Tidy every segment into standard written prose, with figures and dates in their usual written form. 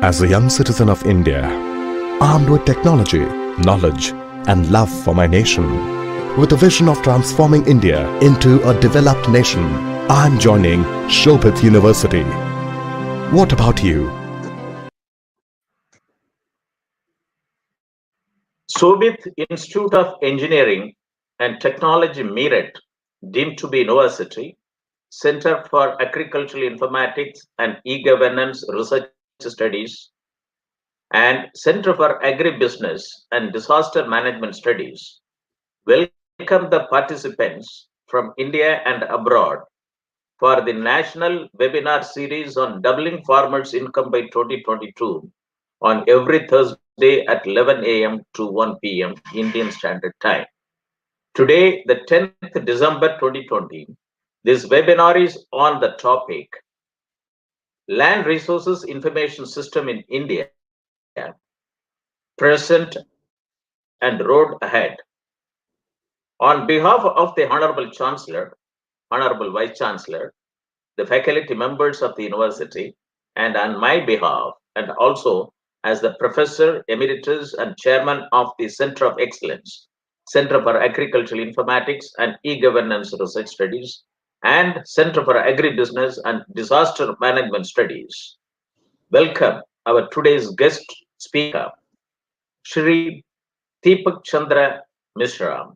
As a young citizen of India, armed with technology, knowledge, and love for my nation, with a vision of transforming India into a developed nation, I'm joining Shobhit University. What about you? Shobhit Institute of Engineering and Technology Meerut, deemed to be university, Center for Agricultural Informatics and E-Governance Research Studies, and Center for Agribusiness and Disaster Management Studies welcome the participants from India and abroad for the National Webinar Series on Doubling Farmers' Income by 2022 on every Thursday at 11 a.m. to 1 p.m. Indian Standard Time. Today, the 10th December 2020, this webinar is on the topic Land Resources Information System in India, Present and Road Ahead. On behalf of the Honorable Chancellor, Honorable Vice Chancellor, the faculty members of the university, and on my behalf, and also as the Professor Emeritus and Chairman of the Center of Excellence, Center for Agricultural Informatics and E-Governance Research Studies, and Center for Agribusiness and Disaster Management Studies. Welcome our today's guest speaker, Shri Deepak Chandra Mishra,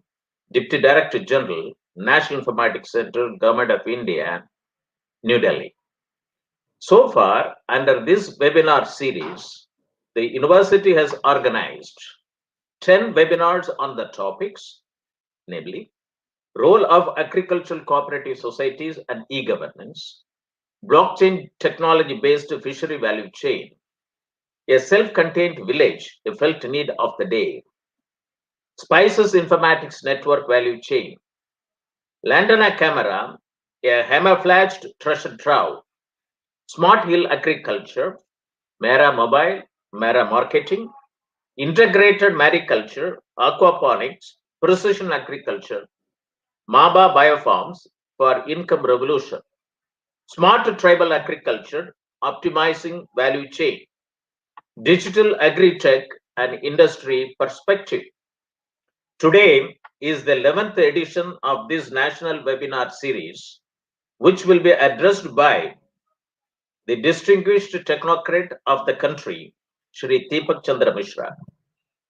Deputy Director General, National Informatics Center, Government of India, New Delhi. So far, under this webinar series, the university has organized 10 webinars on the topics, namely, role of agricultural cooperative societies and e-governance, blockchain technology-based fishery value chain, a self-contained village, a felt need of the day, spices informatics network value chain, Landana camera, a camouflaged treasure trove, smart hill agriculture, Mera mobile, Mera marketing, integrated mariculture, aquaponics, precision agriculture, MABA biofarms for income revolution, smart tribal agriculture, optimizing value chain, digital agri-tech and industry perspective. Today is the 11th edition of this national webinar series, which will be addressed by the distinguished technocrat of the country, Shri Deepak Chandra Mishra.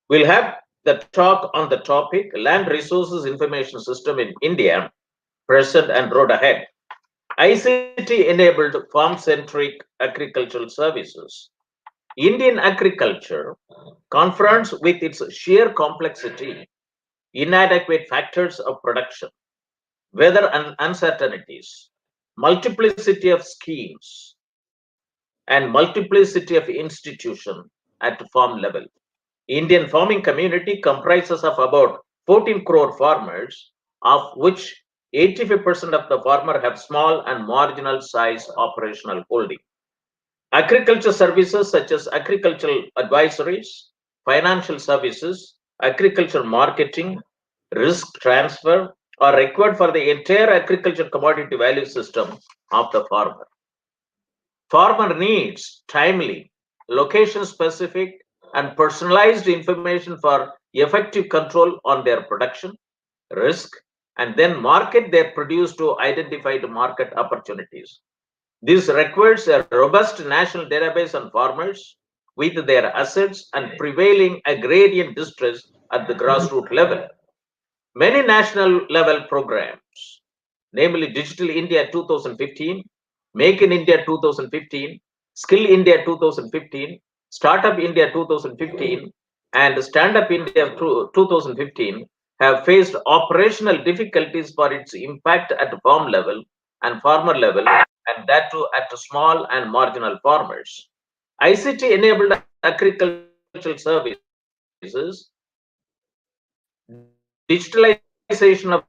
We'll have the talk on the topic Land Resources Information System in India, Present and Road Ahead. ICT-enabled farm-centric agricultural services. Indian agriculture confronts with its sheer complexity, inadequate factors of production, weather and uncertainties, multiplicity of schemes, and multiplicity of institutions at farm level. Indian farming community comprises of about 14 crore farmers, of which 85% of the farmers have small and marginal size operational holding. Agriculture services such as agricultural advisories, financial services, agriculture marketing, risk transfer are required for the entire agriculture commodity value system of the farmer. Farmer needs timely, location-specific, and personalized information for effective control on their production, risk, and then market their produce to identified market opportunities. This requires a robust national database on farmers with their assets and prevailing agrarian distress at the grassroots level. Many national level programs, namely Digital India 2015, Make in India 2015, Skill India 2015, Startup India 2015, and Stand Up India 2015 have faced operational difficulties for its impact at farm level and farmer level, and that too at small and marginal farmers. ICT-enabled agricultural services, digitalization of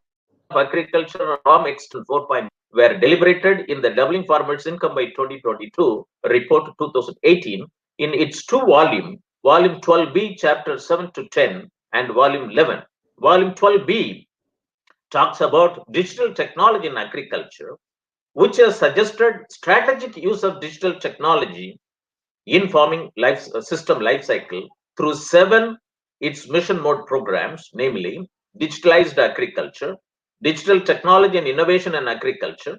agriculture farm extension 4.0 were deliberated in the Doubling Farmers' Income by 2022 report 2018 in its two-volume, Volume 12B, Chapter 7 to 10, and Volume 11. Volume 12B talks about digital technology in agriculture, which has suggested strategic use of digital technology in farming system life cycle through 7 its mission mode programs, namely digitalized agriculture, digital technology and innovation in agriculture,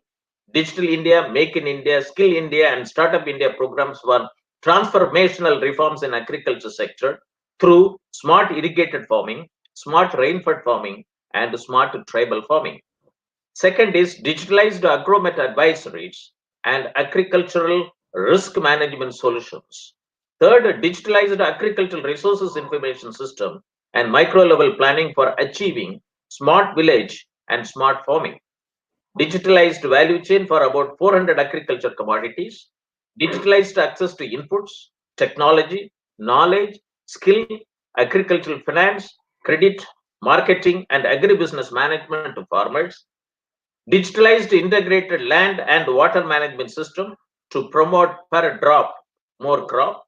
Digital India, Make in India, Skill India, and Startup India programs were transformational reforms in agriculture sector through smart irrigated farming, smart rainfed farming, and smart tribal farming. Second is digitalized agromet advisories and agricultural risk management solutions. Third, digitalized agricultural resources information system and micro level planning for achieving smart village and smart farming. Digitalized value chain for about 400 agriculture commodities, digitalized access to inputs, technology, knowledge, skill, agricultural finance, credit, marketing, and agribusiness management to farmers, digitalized integrated land and water management system to promote per drop more crop,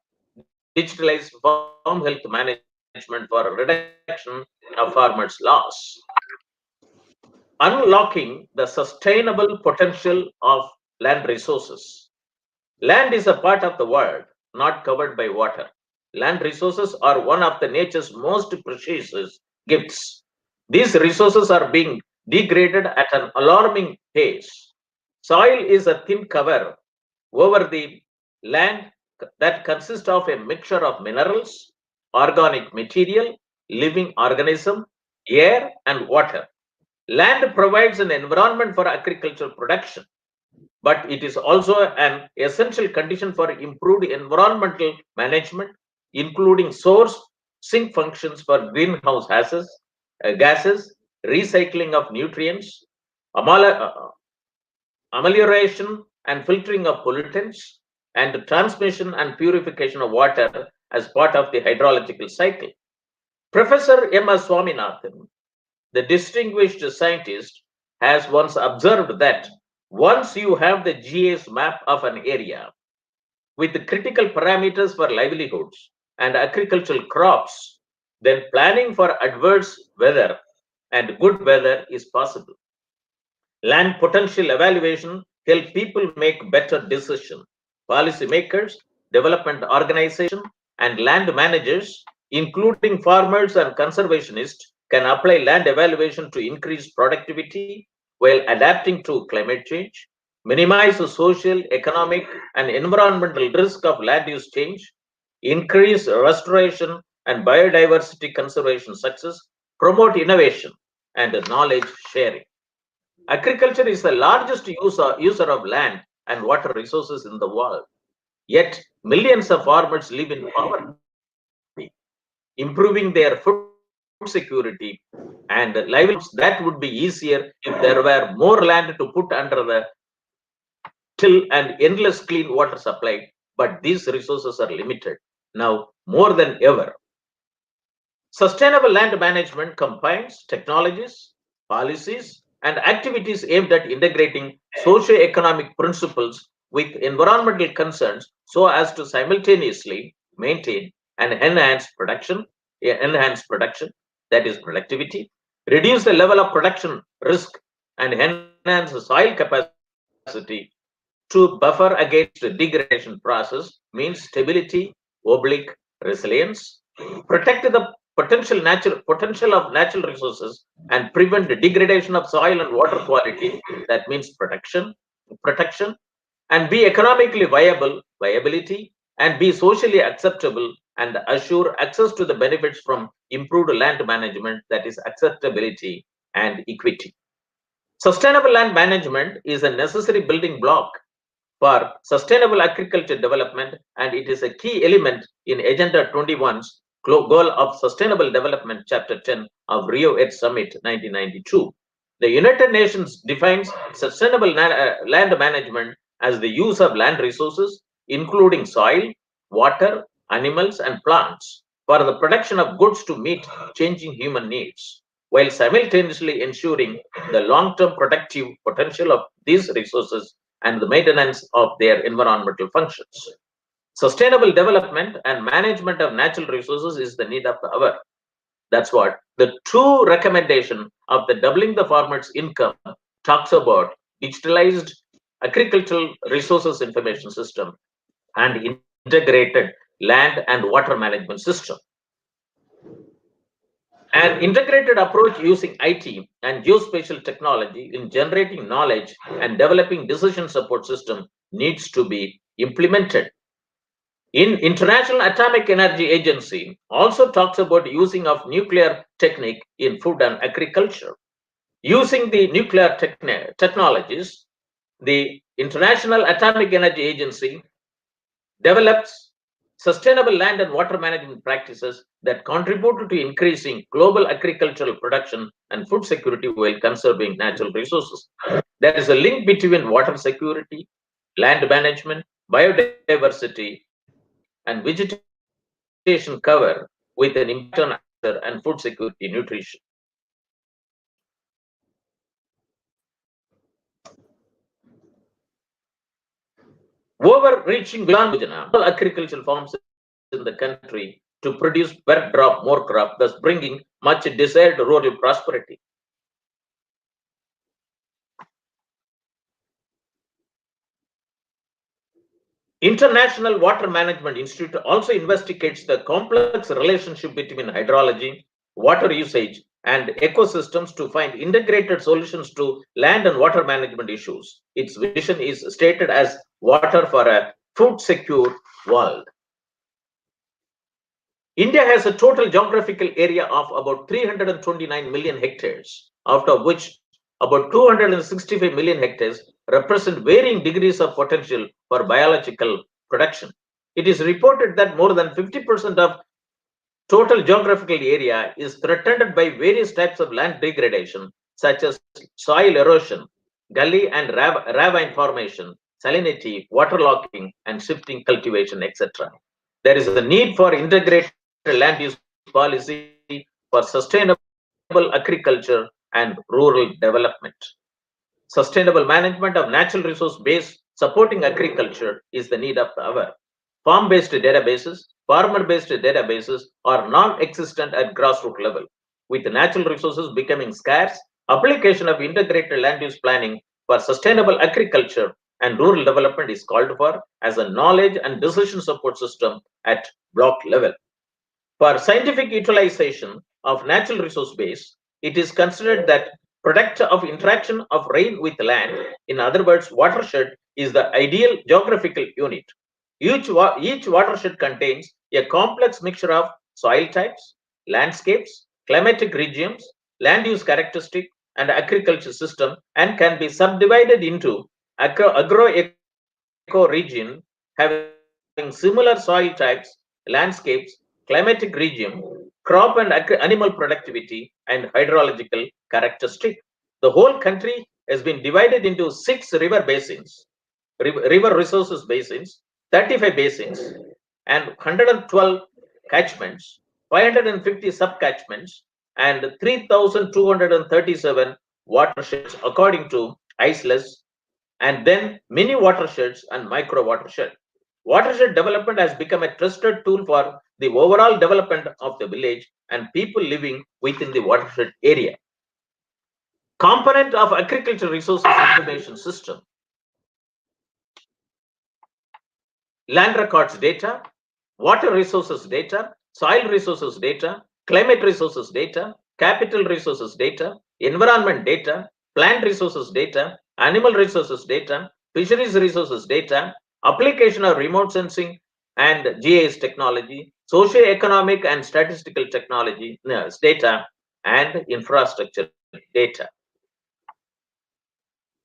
digitalized farm health management for reduction of farmers' loss, unlocking the sustainable potential of land resources. Land is a part of the world not covered by water. Land resources are one of the nature's most precious gifts. These resources are being degraded at an alarming pace. Soil is a thin cover over the land that consists of a mixture of minerals, organic material, living organism, air, and water. Land provides an environment for agricultural production, but it is also an essential condition for improved environmental management, including source sink functions for greenhouse gases, recycling of nutrients, amelioration and filtering of pollutants, and transmission and purification of water as part of the hydrological cycle. Professor M.S. Swaminathan, the distinguished scientist, has once observed that once you have the GIS map of an area with the critical parameters for livelihoods and agricultural crops, then planning for adverse weather and good weather is possible. Land potential evaluation help people make better decisions. Policymakers, development organizations, and land managers, including farmers and conservationists, can apply land evaluation to increase productivity while adapting to climate change, minimize the social, economic, and environmental risk of land use change, increase restoration and biodiversity conservation success, promote innovation and knowledge sharing. Agriculture is the largest user of land and water resources in the world. Yet, millions of farmers live in poverty. Improving their food security and livelihoods, that would be easier if there were more land to put under the till and endless clean water supply. But these resources are limited now more than ever. Sustainable land management combines technologies, policies, and activities aimed at integrating socio-economic principles with environmental concerns so as to simultaneously maintain and enhance production, that is productivity, reduce the level of production risk, and enhance the soil capacity to buffer against the degradation process means stability, oblique resilience, protect the potential of natural resources and prevent the degradation of soil and water quality. That means protection, and be economically viability, and be socially acceptable and assure access to the benefits from improved land management, that is acceptability and equity. Sustainable land management is a necessary building block for sustainable agriculture development, and it is a key element in Agenda 21's goal of Sustainable Development, Chapter 10 of Rio Earth Summit 1992. The United Nations defines sustainable land management as the use of land resources, including soil, water, animals, and plants, for the production of goods to meet changing human needs, while simultaneously ensuring the long-term productive potential of these resources and the maintenance of their environmental functions. Sustainable development and management of natural resources is the need of the hour. That's what the true recommendation of the doubling the farmer's income talks about: digitalized agricultural resources information system and integrated land and water management system. An integrated approach using IT and geospatial technology in generating knowledge and developing decision support system needs to be implemented. In International Atomic Energy Agency also talks about using of nuclear technique in food and agriculture. Using the nuclear technologies, the International Atomic Energy Agency develops sustainable land and water management practices that contribute to increasing global agricultural production and food security while conserving natural resources. There is a link between water security, land management, biodiversity, and vegetation cover with an impact on agriculture and food security nutrition. Overreaching beyond Vijendra, all agricultural farms in the country to produce per drop more crop, thus bringing much desired rural prosperity. International Water Management Institute also investigates the complex relationship between hydrology, water usage, and ecosystems to find integrated solutions to land and water management issues. Its vision is stated as water for a food secure world. India has a total geographical area of about 329 million hectares, out of which about 265 million hectares represent varying degrees of potential for biological production. It is reported that more than 50% of total geographical area is threatened by various types of land degradation, such as soil erosion, gully and ravine formation, salinity, waterlogging, and shifting cultivation, etc. There is a need for integrated land use policy for sustainable agriculture and rural development. Sustainable management of natural resource base supporting agriculture is the need of the hour. Farm-based databases, farmer-based databases are non-existent at grassroots level. With natural resources becoming scarce, application of integrated land use planning for sustainable agriculture and rural development is called for as a knowledge and decision support system at block level. For scientific utilization of natural resource base, it is considered that product of interaction of rain with land, in other words, watershed, is the ideal geographical unit. Each watershed contains a complex mixture of soil types, landscapes, climatic regimes, land use characteristic, and agriculture system, and can be subdivided into agro-eco region having similar soil types, landscapes, climatic regime, crop and animal productivity, and hydrological characteristic. The whole country has been divided into 6 river basins, river resources basins, 35 basins, and 112 catchments, 550 subcatchments, and 3,237 watersheds according to ICLS, and then mini watersheds and micro watershed. Watershed development has become a trusted tool for the overall development of the village and people living within the watershed area. Component of agricultural resources information system. Land records data, water resources data, soil resources data, climate resources data, capital resources data, environment data, plant resources data, animal resources data, fisheries resources data, application of remote sensing and GIS technology, socio-economic and statistical technology data, and infrastructure data.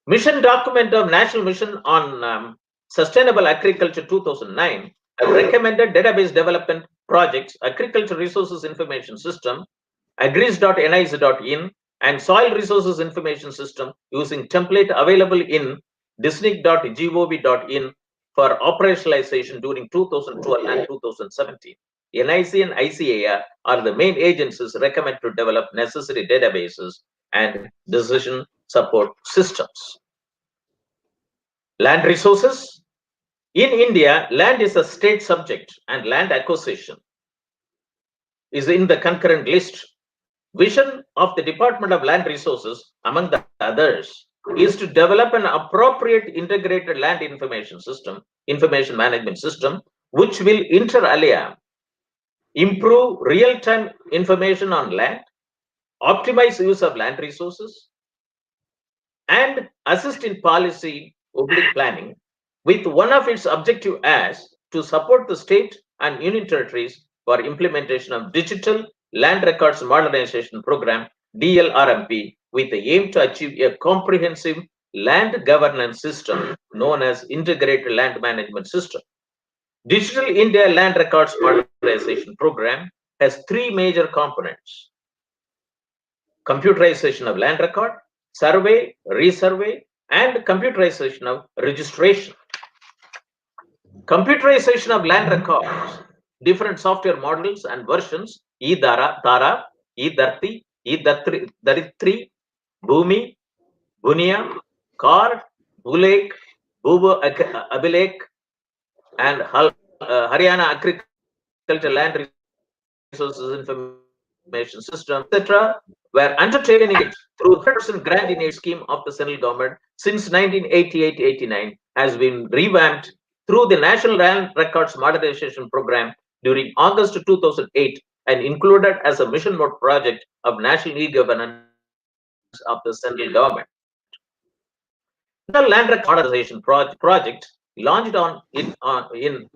Mission document of National Mission on Sustainable Agriculture 2009 have recommended database development projects, Agriculture Resources Information System, agris.nic.in, and Soil Resources Information System using template available in disnic.gov.in for operationalization during 2012 and 2017. NIC and ICAR are the main agencies recommended to develop necessary databases and decision support systems. Land resources. In India, land is a state subject and land acquisition is in the concurrent list. Vision of the Department of Land Resources, among the others, is to develop an appropriate integrated land information system, information management system, which will inter alia improve real-time information on land, optimize use of land resources, and assist in policy planning, with one of its objective as to support the state and union territories for implementation of Digital Land Records Modernization Program DLRMP, with the aim to achieve a comprehensive land governance system known as Integrated Land Management System. Digital India Land Records Modernization Program has three major components: computerization of land record, survey, resurvey, and computerization of registration. Computerization of land records, different software models and versions, Tara, Dharti, Daritri, Bhumi, Bunia, Kar, Bulek, Bubu Abilek, and Haryana Agricultural Land Resources Information System, etc., were undertaken through 100% grant in aid scheme of the central government since 1988-89, has been revamped through the National Land Records Modernization Program during August 2008 and included as a mission mode project of national e-governance of the central government. The Land Record Modernization project launched in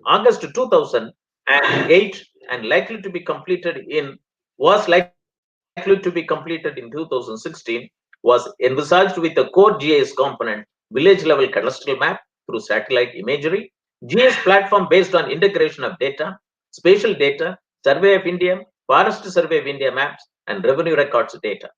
August 2008 and likely to be completed in 2016, was envisaged with a core GIS component, village level cadastral map through satellite imagery, GIS platform based on integration of data, spatial data, Survey of India, Forest Survey of India maps, and revenue records data.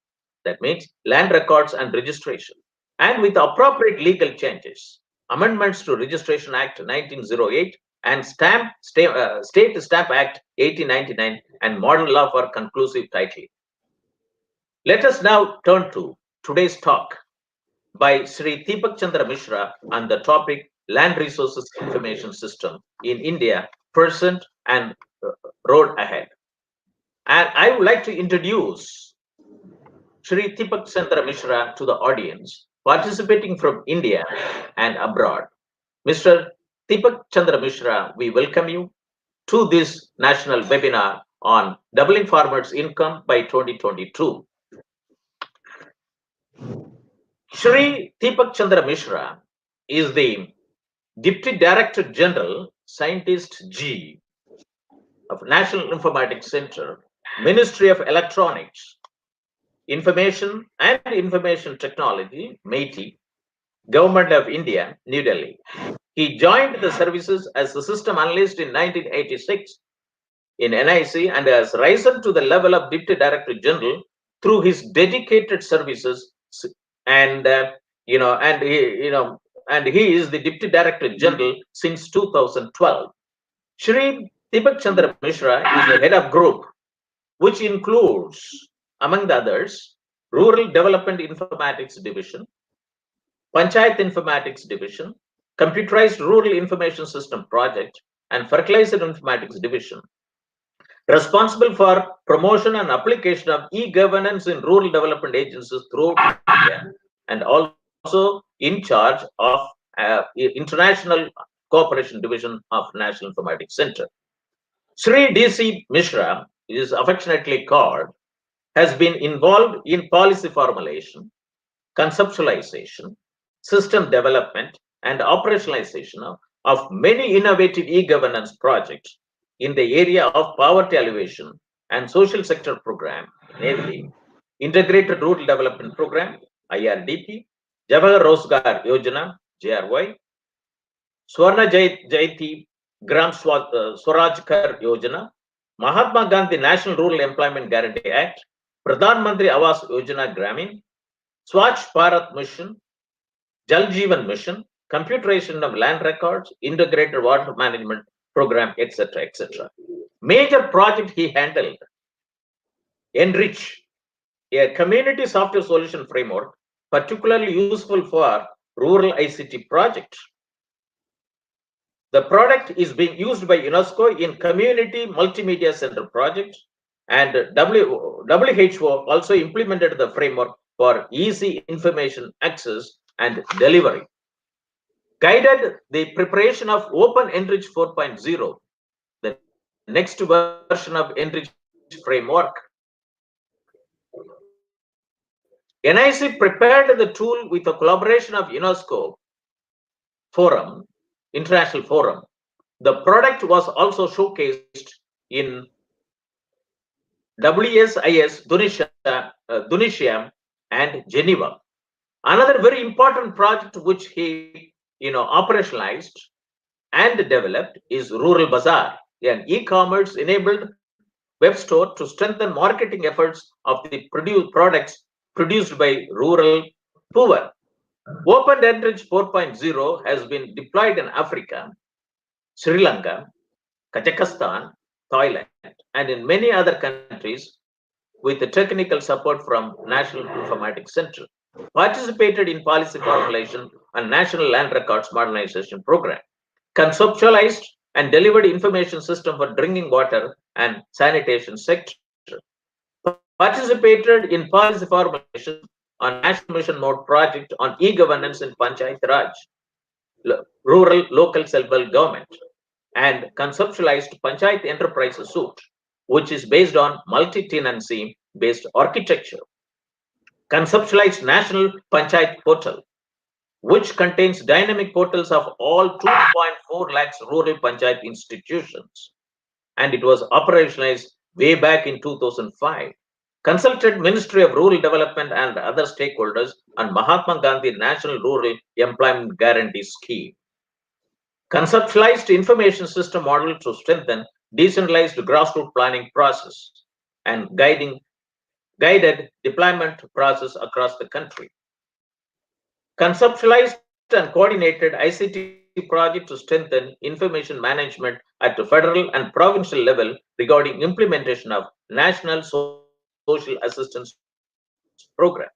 That means land records and registration. And with appropriate legal changes, amendments to Registration Act 1908 and State Stamp Act 1899 and Modern Law for conclusive titling. Let us now turn to today's talk by Sri Deepak Chandra Mishra on the topic Land Resources Information System in India, Present and Road Ahead. And I would like to introduce Sri Deepak Chandra Mishra to the audience participating from India and abroad. Mr. Deepak Chandra Mishra, we welcome you to this national webinar on doubling farmers' income by 2022. Shri Deepak Chandra Mishra is the Deputy Director General, Scientist G of National Informatics Center, Ministry of Electronics, Information and Information Technology, MeitY, Government of India, New Delhi. He joined the services as the system analyst in 1986 in NIC and has risen to the level of Deputy Director General through his dedicated services. And he is the Deputy Director General since 2012. Shri Deepak Chandra Mishra is the head of group, which includes, among the others, Rural Development Informatics Division, Panchayat Informatics Division, Computerized Rural Information System Project, and Fertilizer Informatics Division, responsible for promotion and application of e-governance in rural development agencies throughout India, and also in charge of International Cooperation Division of National Informatics Center. Sri D.C. Mishra, is affectionately called, has been involved in policy formulation, conceptualization, system development, and operationalization of many innovative e-governance projects in the area of poverty alleviation and social sector program, namely Integrated Rural Development Program, IRDP, Jawahar Rozgar Yojana, JRY, Swarna Jayati Gram Swaraj Kar Yojana, Mahatma Gandhi National Rural Employment Guarantee Act, Pradhan Mantri Awas Yojana Gramin, Swachh Bharat Mission, Jal Jeevan Mission, computerization of land records, integrated water management program, etc., etc. Major project he handled: Enrich, a community software solution framework, particularly useful for rural ICT project. The product is being used by UNESCO in Community Multimedia Center project, and WHO also implemented the framework for easy information access and delivery. Guided the preparation of Open Enrich 4.0 next version of enriched framework. NIC prepared the tool with a collaboration of UNESCO Forum, International Forum. The product was also showcased in WSIS Tunisia and Geneva. Another very important project which he operationalized and developed is Rural Bazaar, an e-commerce enabled web store to strengthen marketing efforts of the products produced by rural poor. Open Enrich 4.0 has been deployed in Africa, Sri Lanka, Kazakhstan, Thailand, and in many other countries with the technical support from National Informatics Center. Participated in policy formulation and National Land Records Modernization Program. Conceptualized and delivered information system for drinking water and sanitation sector. Participated in policy formulation on National Mission Mode project on e-governance in Panchayat Raj, rural local self-help government, and conceptualized Panchayat Enterprise Suite, which is based on multi-tenancy based architecture. Conceptualized National Panchayat Portal, which contains dynamic portals of all 2.4 lakhs rural Panchayat institutions, and it was operationalized way back in 2005. Consulted Ministry of Rural Development and other stakeholders on Mahatma Gandhi National Rural Employment Guarantee Scheme. Conceptualized information system model to strengthen decentralized grassroots planning process and guided deployment process across the country. Conceptualized and coordinated ICT project to strengthen information management at the federal and provincial level regarding implementation of National Social Assistance Program.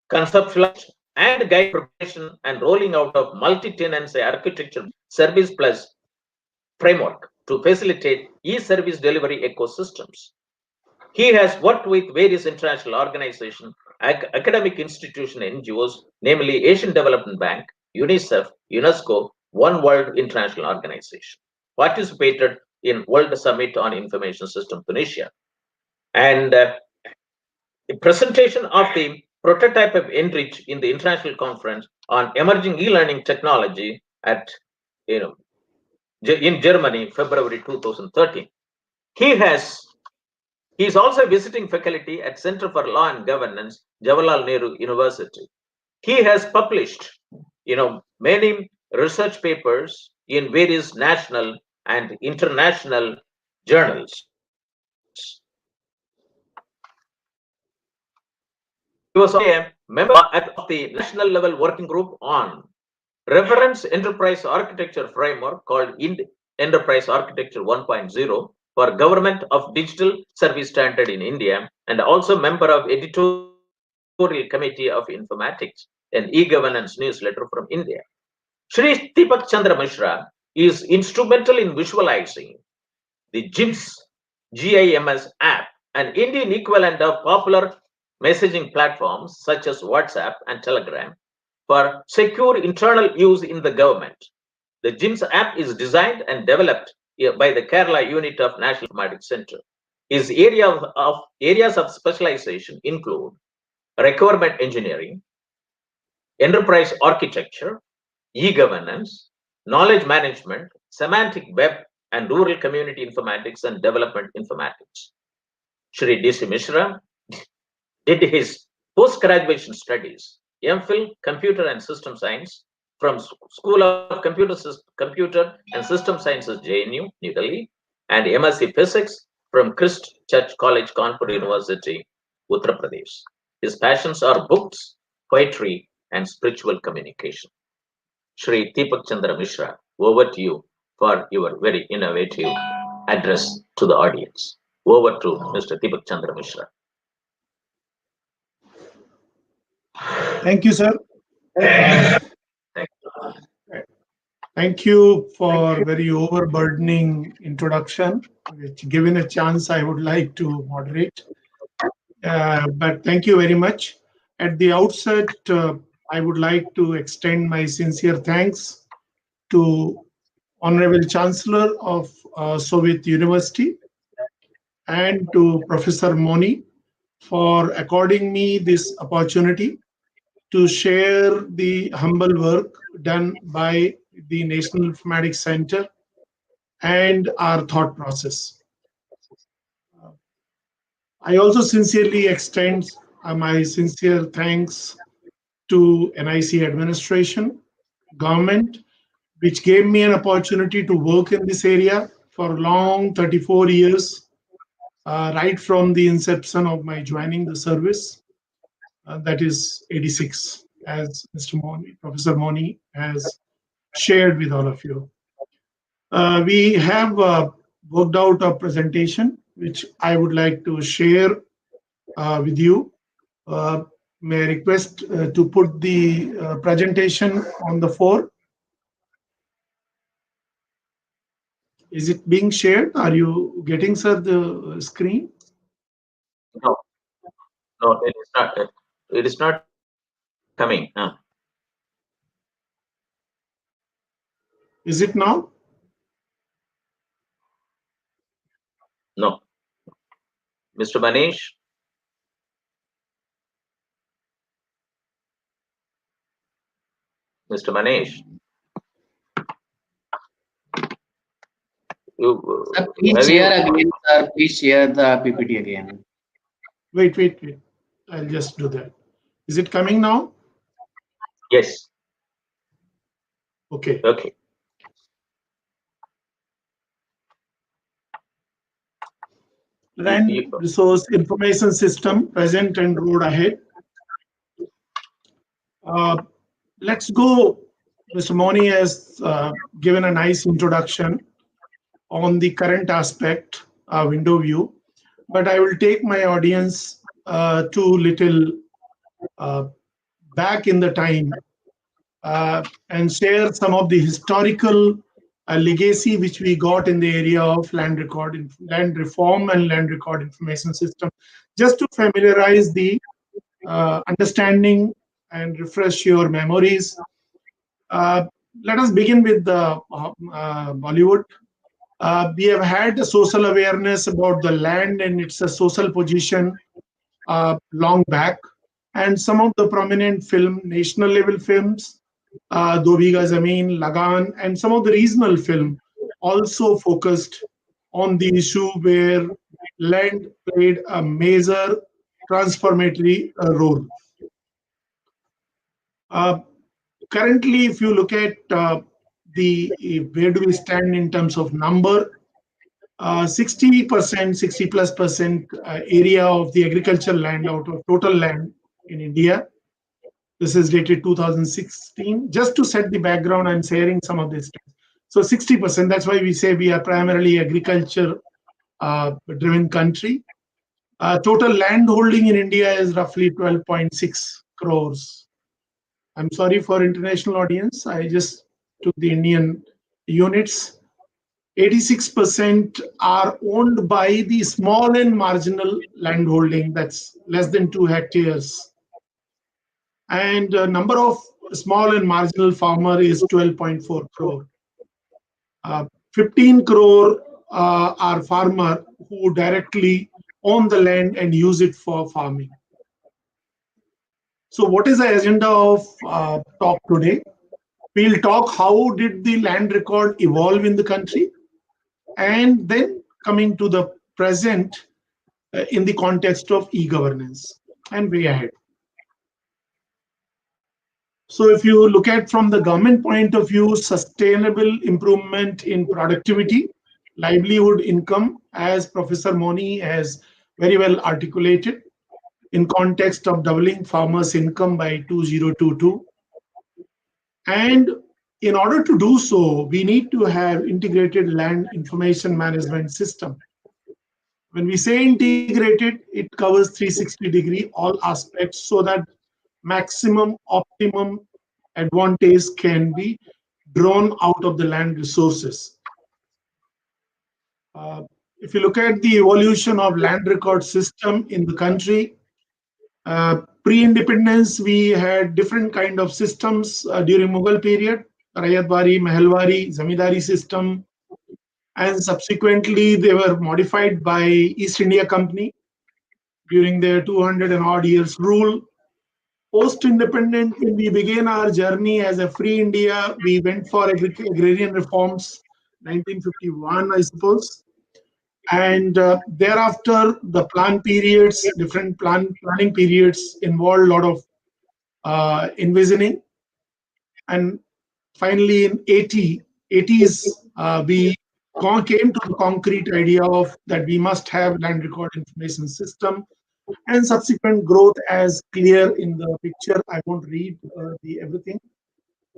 Conceptualized and guide preparation and rolling out of multi-tenancy architecture service plus framework to facilitate e-service delivery ecosystems. He has worked with various international organizations, academic institutions, NGOs, namely Asian Development Bank, UNICEF, UNESCO, One World International Organization. Participated in World Summit on Information System Tunisia. And the presentation of the prototype of Enrich in the international conference on emerging e-learning technology at in Germany, February 2013. He is also visiting faculty at Center for Law and Governance, Jawaharlal Nehru University. He has published, many research papers in various national and international journals. He was a member of the national level working group on reference enterprise architecture framework called Enterprise Architecture 1.0 for Government of Digital Service Standard in India, and also member of Editorial Committee of Informatics, an e-governance newsletter from India. Shri Deepak Chandra Mishra is instrumental in visualizing the GIMS app, an Indian equivalent of popular messaging platforms such as WhatsApp and Telegram for secure internal use in the government. The GIMS app is designed and developed by the Kerala unit of National Informatics Center. His areas of specialization include requirement engineering, enterprise architecture, e-governance, knowledge management, semantic web, and rural community informatics and development informatics. Shri D.C. Mishra did his post-graduation studies, MPhil Computer and System Science from School of Computer and System Sciences, JNU, New Delhi, and MSc Physics from Christ Church College, Kanpur University, Uttar Pradesh. His passions are books, poetry, and spiritual communication. Shri Deepak Chandra Mishra, over to you for your very innovative address to the audience. Over to Mr. Deepak Chandra Mishra. Thank you, sir. Thank you for very overburdening introduction, which given a chance I would like to moderate. But thank you very much. At the outset, I would like to extend my sincere thanks to Honorable Chancellor of Shobhit University and to Professor Moni for according me this opportunity to share the humble work done by the National Informatics Center and our thought process. I also sincerely extend my sincere thanks to NIC administration, government, which gave me an opportunity to work in this area for long 34 years, right from the inception of my joining the service, that is 86, as Mr. Moni, Professor Moni has shared with all of you. We have worked out a presentation which I would like to share with you. May I request to put the presentation on the floor? Is it being shared? Are you getting, sir, the screen? No, no, it is not. It is not coming. Is it now? No. Mr. Manish? Mr. Manish? Sir, please share again, sir. Please share the PPT again. Wait. I'll just do that. Is it coming now? Yes. Okay. Okay. Land resource information system, present and road ahead. Let's go. Mr. Moni has given a nice introduction on the current aspect, window view, but I will take my audience to little back in the time and share some of the historical legacy which we got in the area of land reform and land record information system, just to familiarize the understanding and refresh your memories. Let us begin with the Bollywood. We have had a social awareness about the land and its social position long back, and some of the prominent national level films, Do Bigha Zameen, Lagan, and some of the regional film also focused on the issue where land played a major transformatory role. Currently, if you look at where do we stand in terms of number, 60%, 60+% area of the agricultural land out of total land in India. This is dated 2016. Just to set the background, I'm sharing some of this. So 60%, that's why we say we are primarily agriculture driven country. Total land holding in India is roughly 12.6 crores. I'm sorry for international audience. I just took the Indian units. 86% are owned by the small and marginal land holding, that's less than 2 hectares. And the number of small and marginal farmer is 12.4 crore. 15 crore are farmer who directly own the land and use it for farming. So what is the agenda of talk today? We'll talk how did the land record evolve in the country, and then coming to the present in the context of e-governance and way ahead. So if you look at from the government point of view, sustainable improvement in productivity, livelihood, income, as Professor Moni has very well articulated, in context of doubling farmers' income by 2022. And in order to do so, we need to have integrated land information management system. When we say integrated, it covers 360-degree, all aspects, so that maximum, optimum advantage can be drawn out of the land resources. If you look at the evolution of land record system in the country, pre-independence, we had different kind of systems during Mughal period, Rayatwari, Mahalwari, Zamindari system, and subsequently they were modified by East India Company during their 200 and odd years rule. Post-independent, when we began our journey as a free India, we went for agrarian reforms, 1951, I suppose. And thereafter, the plan periods, different planning periods involved a lot of envisioning. And finally, in 80s, we came to the concrete idea of that we must have land record information system, and subsequent growth as clear in the picture. I won't read everything.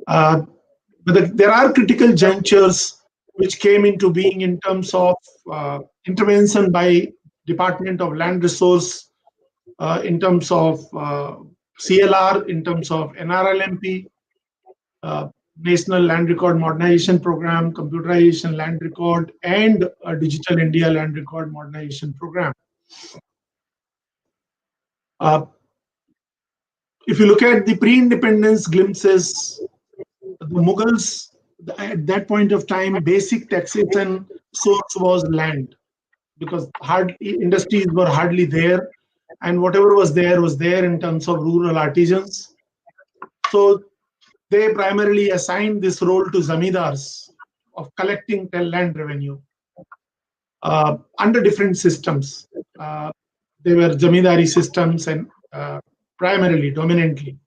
But there are critical junctures which came into being in terms of intervention by Department of Land Resource, in terms of CLR, in terms of NRLMP, National Land Record Modernization Program, Computerization Land Record, and Digital India Land Record Modernization Program. If you look at the pre-independence glimpses, the Mughals, at that point of time, basic taxation source was land, because industries were hardly there, and whatever was there in terms of rural artisans. So they primarily assigned this role to zamindars of collecting land revenue under different systems. They were zamindari systems, and primarily, dominantly.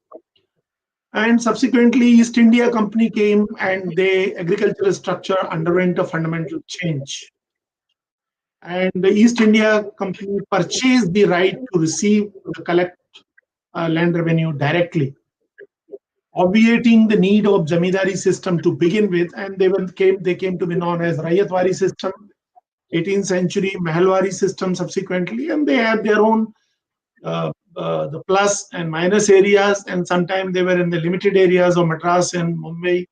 And subsequently, East India Company came, and the agricultural structure underwent a fundamental change. And the East India Company purchased the right to receive, to collect land revenue directly, obviating the need of zamindari system to begin with, and they came to be known as Rayatwari system, 18th century Mahalwari system subsequently, and they had their own the plus and minus areas, and sometimes they were in the limited areas of Madras and Mumbai,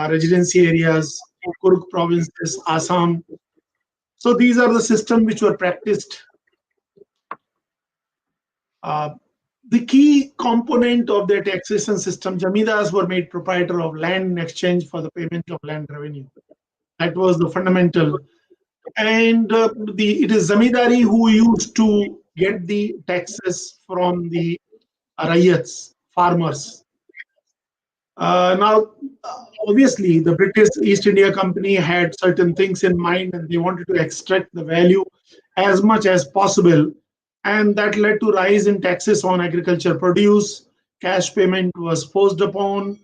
residency areas, Kurg provinces, Assam. So these are the systems which were practiced. The key component of their taxation system, zamindars were made proprietor of land in exchange for the payment of land revenue. That was the fundamental. And it is zamindari who used to get the taxes from the rayats, farmers. Now, obviously, the British East India Company had certain things in mind, and they wanted to extract the value as much as possible. And that led to rise in taxes on agriculture produce. Cash payment was forced upon.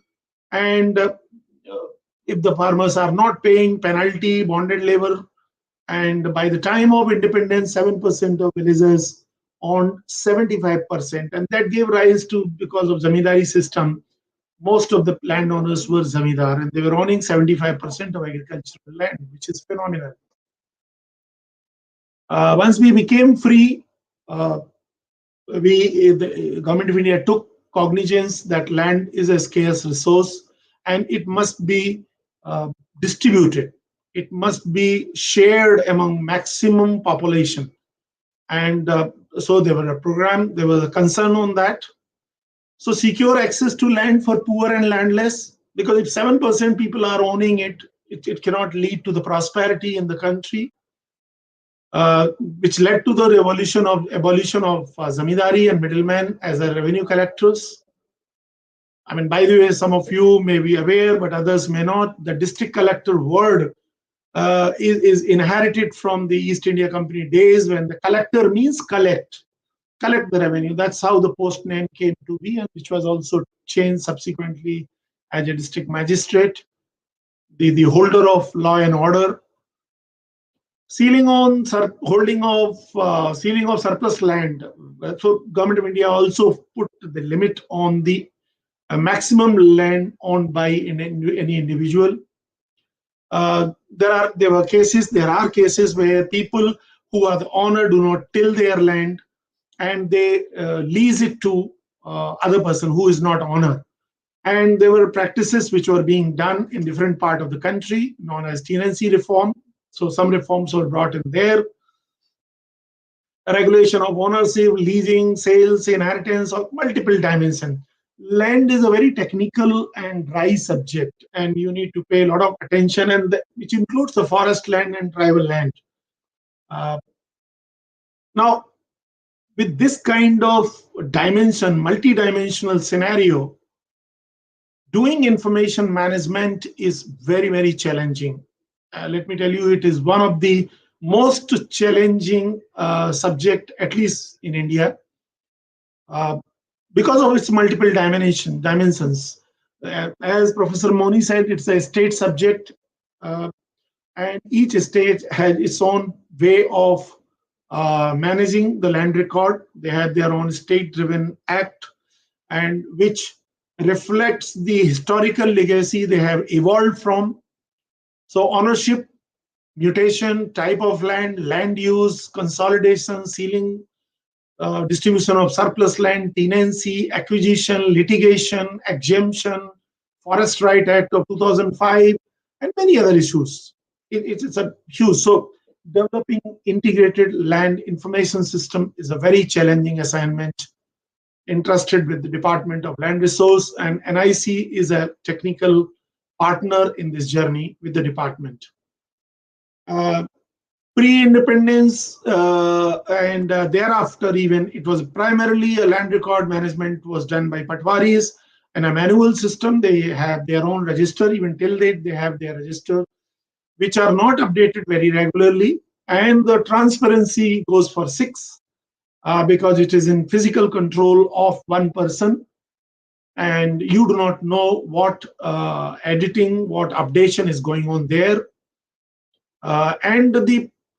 And if the farmers are not paying, penalty, bonded labor. And by the time of independence, 7% of villagers owned 75%. And that gave rise to, because of zamindari system, most of the landowners were zamindar, and they were owning 75% of agricultural land, which is phenomenal. Once we became free, the government of India took cognizance that land is a scarce resource, and it must be distributed. It must be shared among maximum population. And so there was a program, there was a concern on that. So secure access to land for poor and landless, because if 7% people are owning it, it cannot lead to the prosperity in the country, which led to the abolition of zamindari and middlemen as a revenue collectors. I mean, by the way, some of you may be aware, but others may not. The district collector word is inherited from the East India Company days, when the collector means collect the revenue. That's how the post name came to be, and which was also changed subsequently as a district magistrate, the holder of law and order. Sealing of surplus land. So Government of India also put the limit on the maximum land owned by any individual. There are cases where people who are the owner do not till their land, and they lease it to other person who is not owner. And there were practices which were being done in different part of the country, known as Tenancy Reform. So some reforms were brought in there. A regulation of ownership, leasing, sales, inheritance of multiple dimensions. land is a very technical and dry subject, and you need to pay a lot of attention, and which includes the forest land and tribal land. Now, with this kind of dimension, multi-dimensional scenario, doing information management is very, very challenging. Let me tell you, it is one of the most challenging subject, at least in India, because of its multiple dimensions. As Professor Moni said, it's a state subject, and each state has its own way of managing the land record. They have their own state-driven act, and which reflects the historical legacy they have evolved from. So ownership, mutation, type of land, land use, consolidation, ceiling, distribution of surplus land, tenancy, acquisition, litigation, exemption, Forest Right Act of 2005, and many other issues. It's a huge. So developing integrated land information system is a very challenging assignment entrusted with the Department of Land Resource, and NIC is a technical partner in this journey with the department. Pre-independence and thereafter, even, it was primarily a land record management was done by Patwaris and a manual system. They have their own register. Even till date, they have their register, which are not updated very regularly. And the transparency goes for 6 because it is in physical control of one person. And you do not know what editing, what updation is going on there.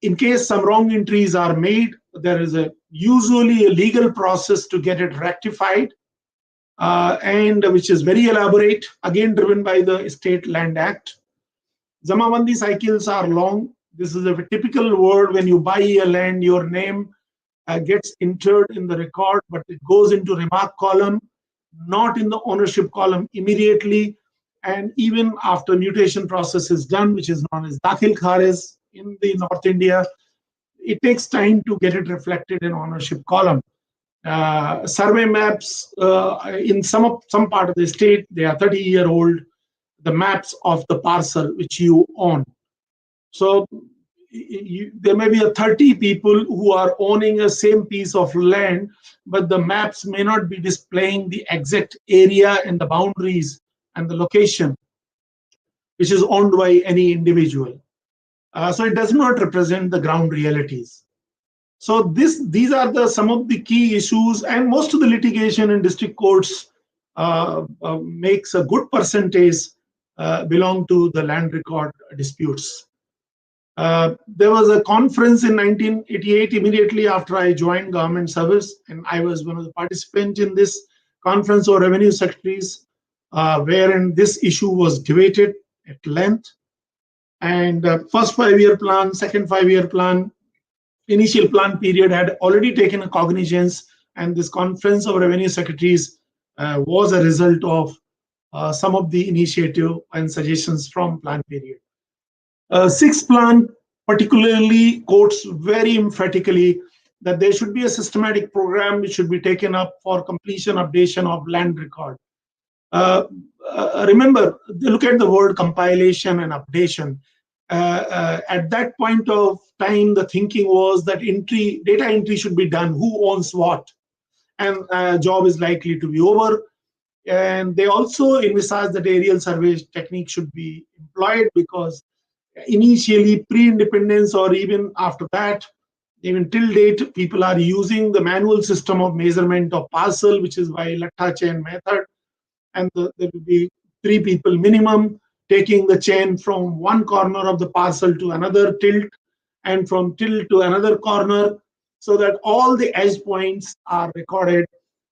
In case some wrong entries are made, there is usually a legal process to get it rectified, and which is very elaborate, again driven by the State Land Act. Zamabandi cycles are long. This is a typical word. When you buy a land, your name gets entered in the record, but it goes into remark column, not in the ownership column immediately. And even after mutation process is done, which is known as Dakhil Kharis in the North India, it takes time to get it reflected in ownership column. Survey maps in some part of the state, they are 30-year-old, the maps of the parcel which you own. So there may be 30 people who are owning a same piece of land, but the maps may not be displaying the exact area and the boundaries and the location which is owned by any individual. So it does not represent the ground realities. So these are some of the key issues, and most of the litigation in district courts makes a good percentage belong to the land record disputes. There was a conference in 1988, immediately after I joined government service, and I was one of the participants in this conference of revenue secretaries, wherein this issue was debated at length. And first 5-year plan, second 5-year plan, initial plan period had already taken a cognizance, and this conference of revenue secretaries was a result of some of the initiative and suggestions from plan period. Sixth plan particularly quotes very emphatically that there should be a systematic program which should be taken up for completion updation of land record. Remember, look at the word compilation and updation. At that point of time, the thinking was that data entry should be done, who owns what, and job is likely to be over. And they also envisaged that aerial survey technique should be employed, because initially, pre-independence or even after that, even till date, people are using the manual system of measurement of parcel, which is by Latta chain method. And there will be 3 people minimum taking the chain from one corner of the parcel to another tilt, and from tilt to another corner, so that all the edge points are recorded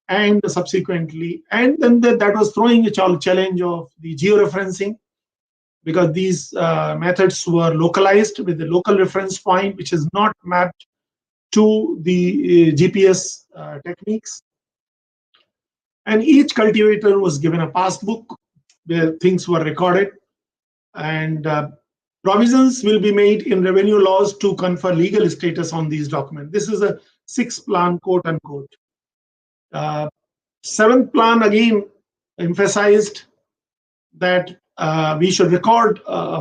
and subsequently. And then that was throwing a challenge of the georeferencing, because these methods were localized with the local reference point, which is not mapped to the GPS techniques. And each cultivator was given a passbook where things were recorded, and provisions will be made in revenue laws to confer legal status on these documents. This is a 6th plan, quote unquote. 7th plan, again, emphasized that we should record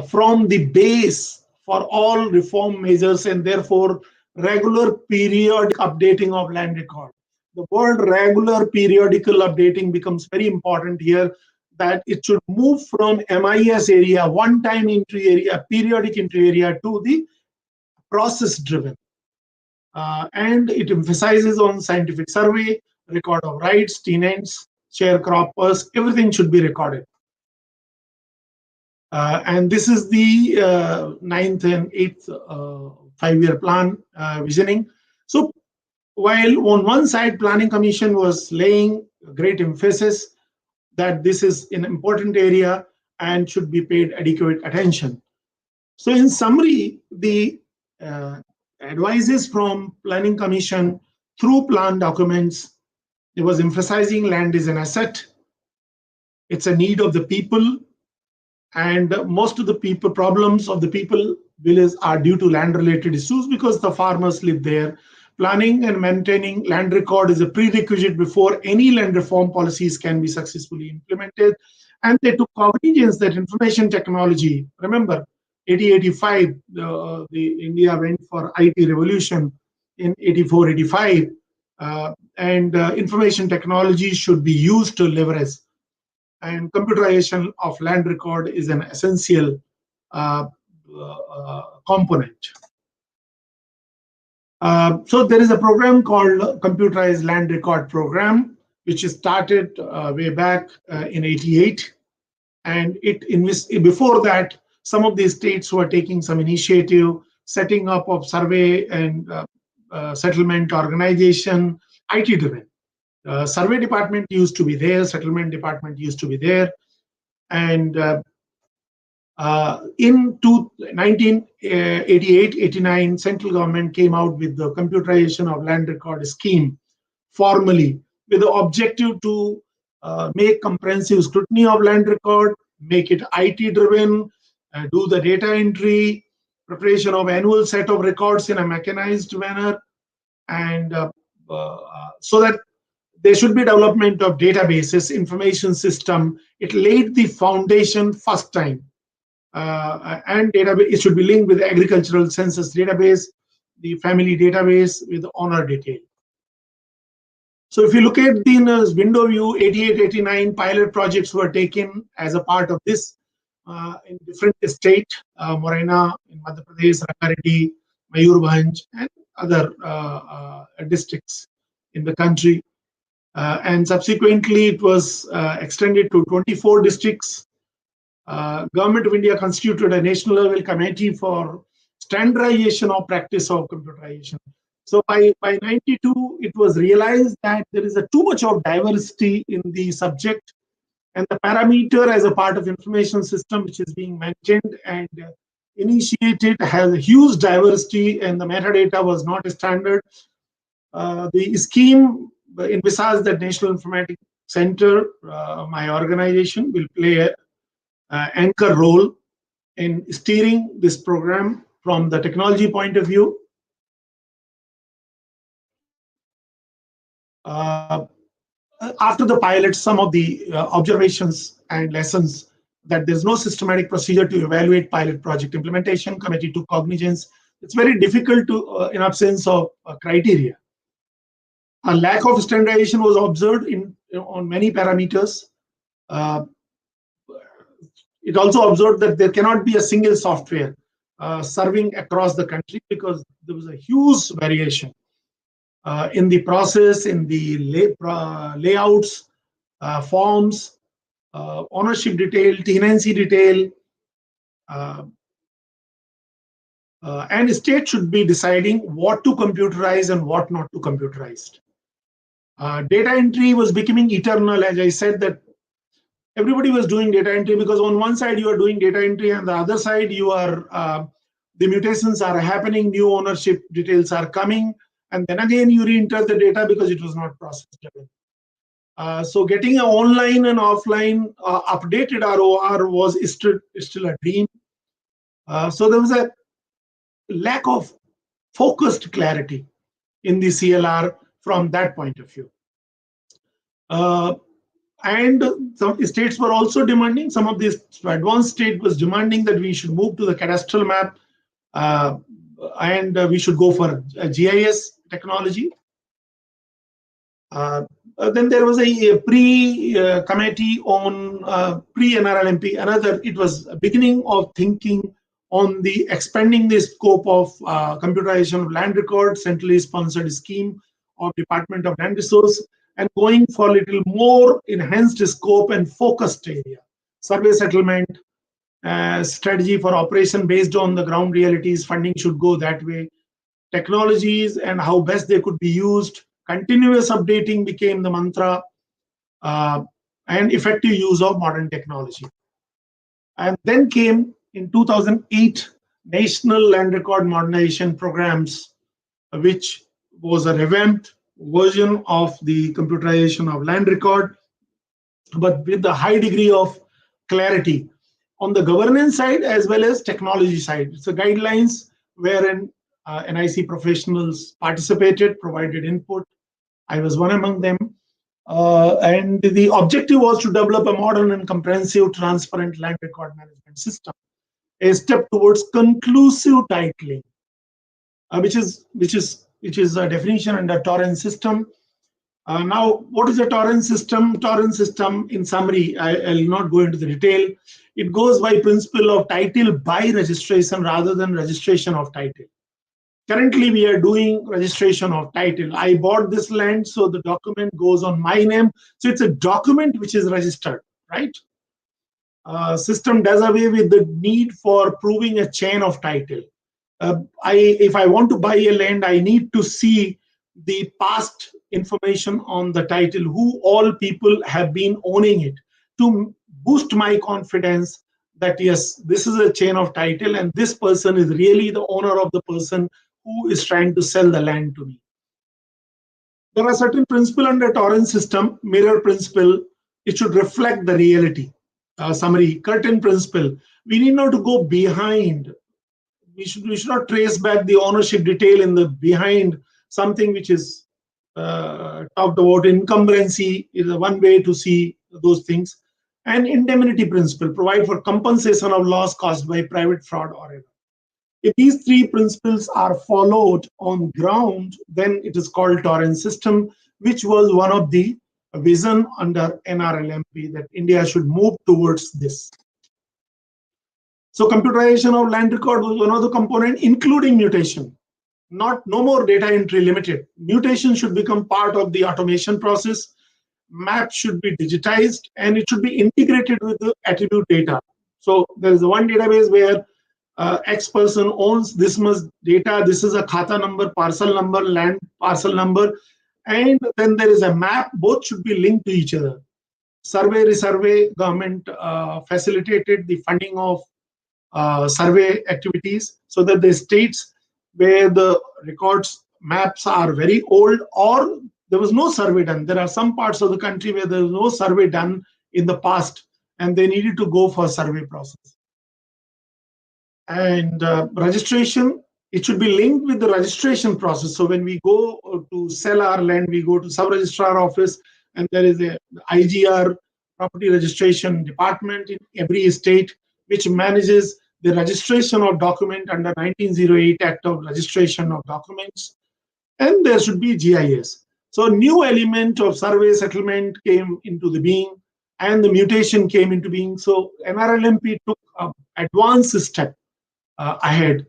from the base for all reform measures, and therefore regular periodic updating of land record. The word regular periodical updating becomes very important here, that it should move from MIS area, one-time entry area, periodic entry area, to the process-driven. And it emphasizes on scientific survey, record of rights, tenants, sharecroppers, everything should be recorded. And this is the 9th and 8th 5-year plan visioning. So while on one side, Planning Commission was laying great emphasis that this is an important area and should be paid adequate attention. So in summary, the advices from Planning Commission through plan documents, it was emphasizing land is an asset, it's a need of the people, and most of the people problems of the people village are due to land related issues because the farmers live there. Planning and maintaining land record is a prerequisite before any land reform policies can be successfully implemented. And they took cognizance that information technology, remember 80-85, the India went for IT revolution in 84-85, and information technology should be used to leverage. And computerization of land record is an essential component. So there is a program called Computerized Land Record Program, which started way back in 88. And before that, some of these states were taking some initiative, setting up of survey and settlement organization, IT driven. Survey department used to be there, settlement department used to be there. And in 1988-89, central government came out with the computerization of land record scheme formally, with the objective to make comprehensive scrutiny of land record, make it IT driven, do the data entry, preparation of annual set of records in a mechanized manner, and so that there should be development of databases, information system. It laid the foundation first time. And database, it should be linked with the agricultural census database, the family database with the owner detail. So if you look at the window view, 88-89 pilot projects were taken as a part of this in different states, Morena in Madhya Pradesh, Rangareddy, Mayurbhanj, and other districts in the country. And subsequently, it was extended to 24 districts. Government of India constituted a national level committee for standardization of practice of computerization. So by 92, it was realized that there is too much of diversity in the subject, and the parameter as a part of information system which is being mentioned and initiated has a huge diversity, and the metadata was not a standard. The scheme envisaged that National Informatics Center, my organization, will play an anchor role in steering this program from the technology point of view. After the pilot, some of the observations and lessons that there's no systematic procedure to evaluate pilot project implementation. Committee took cognizance. It's very difficult to, in absence of criteria. A lack of standardization was observed on many parameters. It also observed that there cannot be a single software serving across the country because there was a huge variation in the process, in the layouts, forms, ownership detail, tenancy detail, and the state should be deciding what to computerize and what not to computerize. Data entry was becoming eternal, as I said, that everybody was doing data entry because on one side you are doing data entry and the other side you are the mutations are happening, new ownership details are coming, and then again you re-enter the data because it was not processed. So getting an online and offline updated ROR was still a dream. So there was a lack of focused clarity in the CLR from that point of view. And some states were also demanding, some of these advanced state was demanding that we should move to the cadastral map, and we should go for GIS technology. Then there was a pre-committee on pre-NRLMP. It was a beginning of thinking on the expanding the scope of computerization of land records, centrally sponsored scheme of Department of Land Resource, and going for a little more enhanced scope and focused area. Survey settlement, strategy for operation based on the ground realities, funding should go that way. Technologies and how best they could be used. Continuous updating became the mantra, and effective use of modern technology. And then came in 2008 National Land Record Modernization Programs, which was a revamped version of the computerization of land record, but with a high degree of clarity on the governance side as well as technology side. It's a guidelines wherein NIC professionals participated, provided input. I was one among them. And the objective was to develop a modern and comprehensive, transparent land record management system, a step towards conclusive titling, which is a definition under Torrent system. Now, what is a Torrent system? Torrent system, in summary, I'll not go into the detail. It goes by principle of title by registration rather than registration of title. Currently, we are doing registration of title. I bought this land, so the document goes on my name. So it's a document which is registered, right? System does away with the need for proving a chain of title. If I want to buy a land, I need to see the past information on the title, who all people have been owning it, to boost my confidence that yes, this is a chain of title and this person is really the owner of the person who is trying to sell the land to me. There are certain principles under Torrent system, mirror principle. It should reflect the reality. Summary, curtain principle. We need not to go behind. We should not trace back the ownership detail in the behind something which is talked about. Incumbency is one way to see those things. And indemnity principle, provide for compensation of loss caused by private fraud or error. If these three principles are followed on ground, then it is called Torrent system, which was one of the vision under NRLMP that India should move towards this. So computerization of land record was one of the component, including mutation. No more data entry limited. Mutation should become part of the automation process. Map should be digitized and it should be integrated with the attribute data. So there is one database where X person owns this much data. This is a khata number, parcel number, land parcel number, and then there is a map. Both should be linked to each other. Survey, resurvey, government facilitated the funding of survey activities so that the states where the records maps are very old or there was no survey done. There are some parts of the country where there was no survey done in the past and they needed to go for survey process. And registration, it should be linked with the registration process. So when we go to sell our land, we go to sub-registrar office and there is a IGR, property registration department in every state, which manages the registration of document under 1908 Act of Registration of Documents. And there should be GIS. So a new element of survey settlement came into the being and the mutation came into being. So NRLMP took an advanced step ahead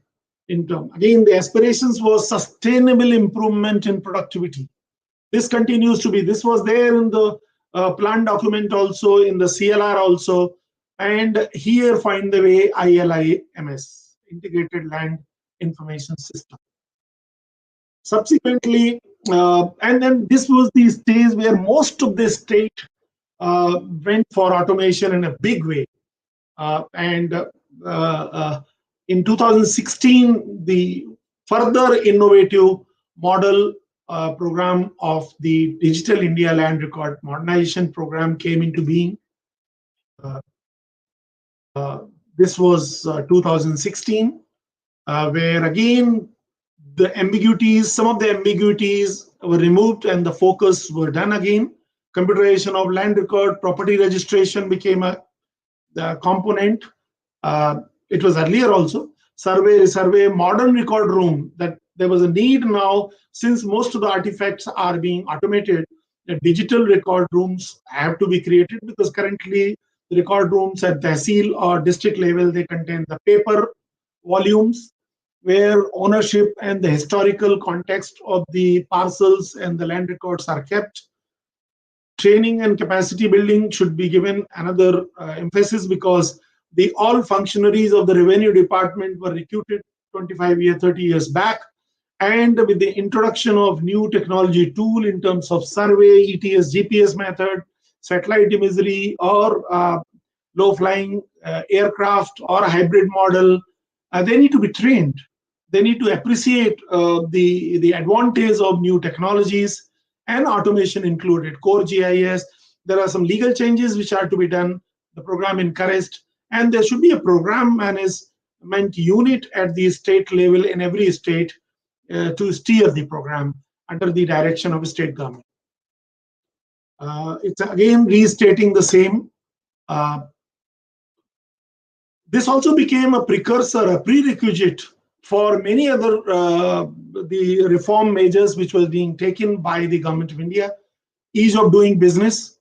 in terms. Again, the aspirations was sustainable improvement in productivity. This continues to be, this was there in the plan document also, in the CLR also, and here find the way ILIMS, Integrated Land Information System. Subsequently, and then this was the stage where most of the state went for automation in a big way. In 2016, the further innovative model program of the Digital India Land Record Modernization Program came into being. This was 2016, where again, the ambiguities, some of the ambiguities were removed and the focus were done again. computerization of land record, property registration became a component. It was earlier also. Survey, modern record room, that there was a need now, since most of the artifacts are being automated, the digital record rooms have to be created, because currently the record rooms at Tehsil or district level, they contain the paper volumes where ownership and the historical context of the parcels and the land records are kept. Training and capacity building should be given another emphasis, because all functionaries of the revenue department were recruited 30 years back. And with the introduction of new technology tool in terms of survey, ETS, GPS method, satellite imagery, or low-flying aircraft or a hybrid model, they need to be trained. They need to appreciate the advantage of new technologies and automation included, core GIS. There are some legal changes which are to be done, the program encouraged, and there should be a program management unit at the state level in every state to steer the program under the direction of a state government. It's again restating the same. This also became a precursor, a prerequisite for many other the reform measures which was being taken by the government of India. Ease of doing business.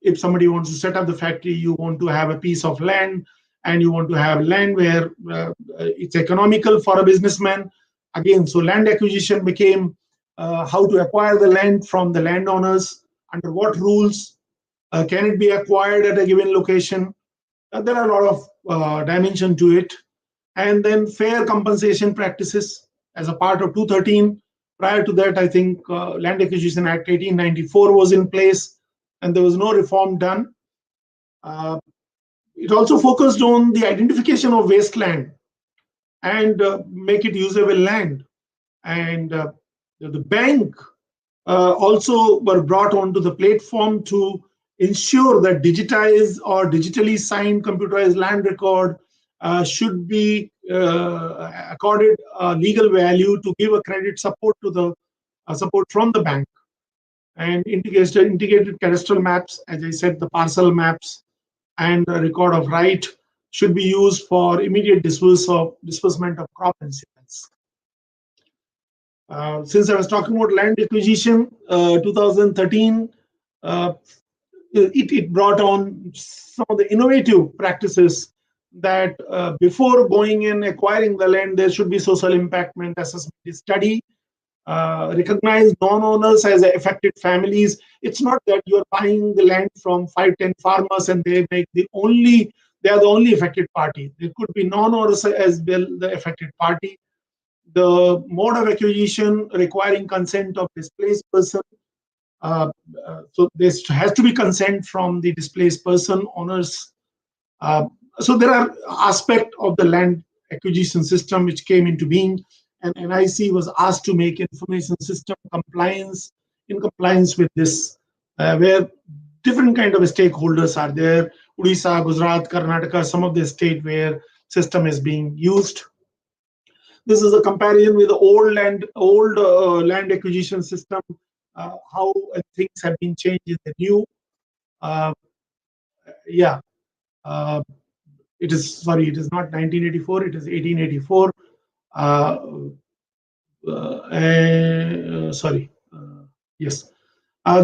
If somebody wants to set up the factory, you want to have a piece of land, and you want to have land where it's economical for a businessman. Again, so land acquisition became how to acquire the land from the landowners, under what rules, can it be acquired at a given location. There are a lot of dimension to it. And then fair compensation practices as a part of 213. Prior to that, I think Land Acquisition Act 1894 was in place, and there was no reform done. It also focused on the identification of wasteland and make it usable land. And the bank also were brought onto the platform to ensure that digitized or digitally signed computerized land record should be accorded legal value to give a credit support to the support from the bank. And integrated cadastral maps, as I said, the parcel maps and the record of right should be used for immediate disbursement of crop insurance. Since I was talking about land acquisition, 2013, it brought on some of the innovative practices that before going and acquiring the land, there should be social impact assessment study, recognize non-owners as affected families. It's not that you're buying the land from 5-10 farmers and they are the only affected party. There could be non-owners as well, the affected party. The mode of acquisition requiring consent of displaced person. So there has to be consent from the displaced person owners. So there are aspects of the land acquisition system which came into being, and NIC was asked to make information system in compliance with this, where different kind of stakeholders are there. Odisha, Gujarat, Karnataka, some of the state where system is being used. This is a comparison with the old land acquisition system, how things have been changed in the new. It is not 1984, it is 1884. Yes.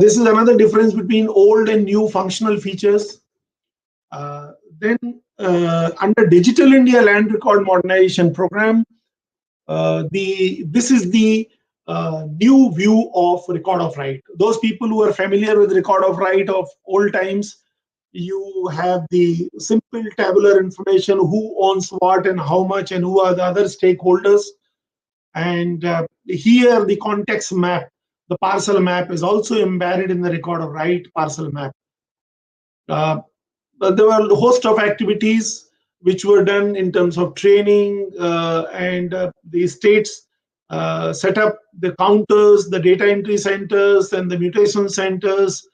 This is another difference between old and new functional features. Then under Digital India Land Record Modernization Program, this is the new view of record of right. Those people who are familiar with record of right of old times, you have the simple tabular information, who owns what and how much and who are the other stakeholders. And here the context map, the parcel map, is also embedded in the record of right parcel map. But there were a host of activities which were done in terms of training, and the states set up the counters, the data entry centers, and the mutation centers.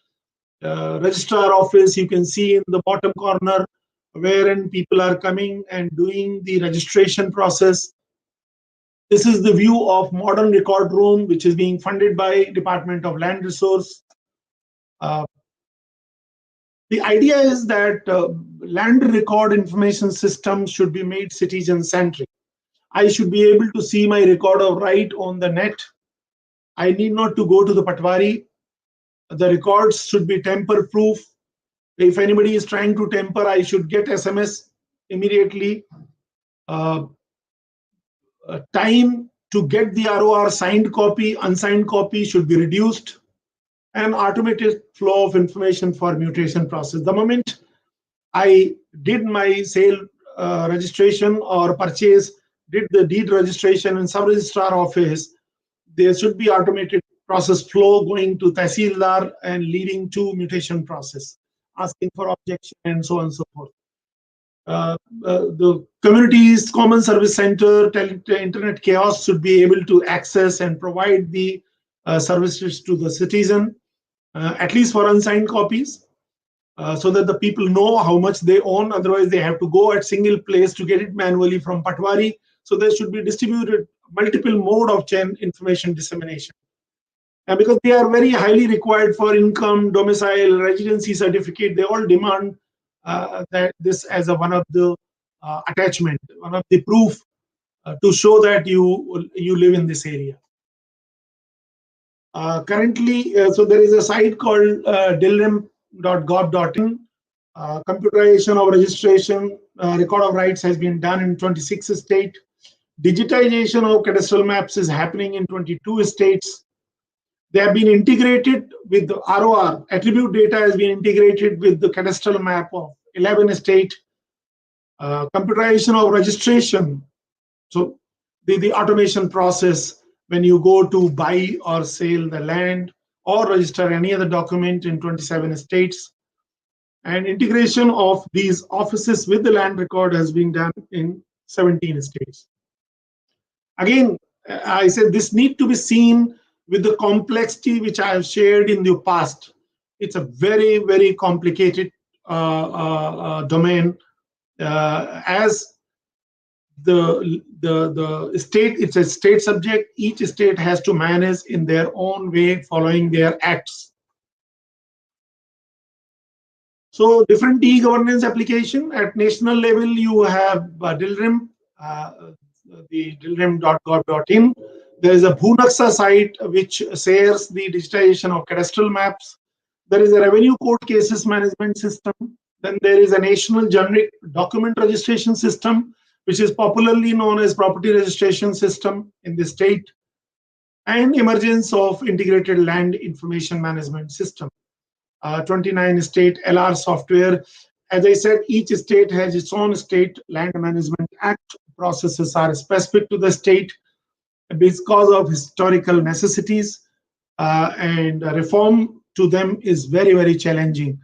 Registrar office, you can see in the bottom corner, wherein people are coming and doing the registration process. This is the view of modern record room, which is being funded by Department of Land Resource. The idea is that land record information system should be made citizen-centric. I should be able to see my record of right on the net. I need not to go to the Patwari. The records should be tamper-proof. If anybody is trying to tamper, I should get SMS immediately. Time to get the ROR signed copy, unsigned copy should be reduced, and automated flow of information for mutation process. The moment I did my sale registration or purchase, did the deed registration in sub-registrar office, there should be automated process flow going to Tahsildar and leading to mutation process, asking for objection and so on and so forth. The communities, common service center, internet chaos should be able to access and provide the services to the citizen, at least for unsigned copies, so that the people know how much they own. Otherwise, they have to go at single place to get it manually from Patwari. So there should be distributed multiple mode of chain information dissemination. And because they are very highly required for income, domicile, residency certificate, they all demand that this as a one of the attachment, one of the proof to show that you live in this area. Currently, so there is a site called dilrim.gov.in. Computerization of registration, record of rights has been done in 26 states. Digitization of cadastral maps is happening in 22 states. They have been integrated with the ROR. Attribute data has been integrated with the cadastral map of 11 states. Computerization of registration. So the automation process when you go to buy or sell the land or register any other document in 27 states. And integration of these offices with the land record has been done in 17 states. Again, I said this need to be seen with the complexity which I have shared in the past. It's a very, very complicated domain. As the state, it's a state subject. Each state has to manage in their own way, following their acts. So different e-governance application at national level, you have DILRIM, the dilrim.gov.in. There is a Bhunaksha site which shares the digitization of cadastral maps. There is a revenue court cases management system. Then there is a national generic document registration system, which is popularly known as property registration system in the state, and emergence of integrated land information management system. 29 state LR software. As I said, each state has its own state land management act. Processes are specific to the state because of historical necessities, and reform to them is very, very challenging.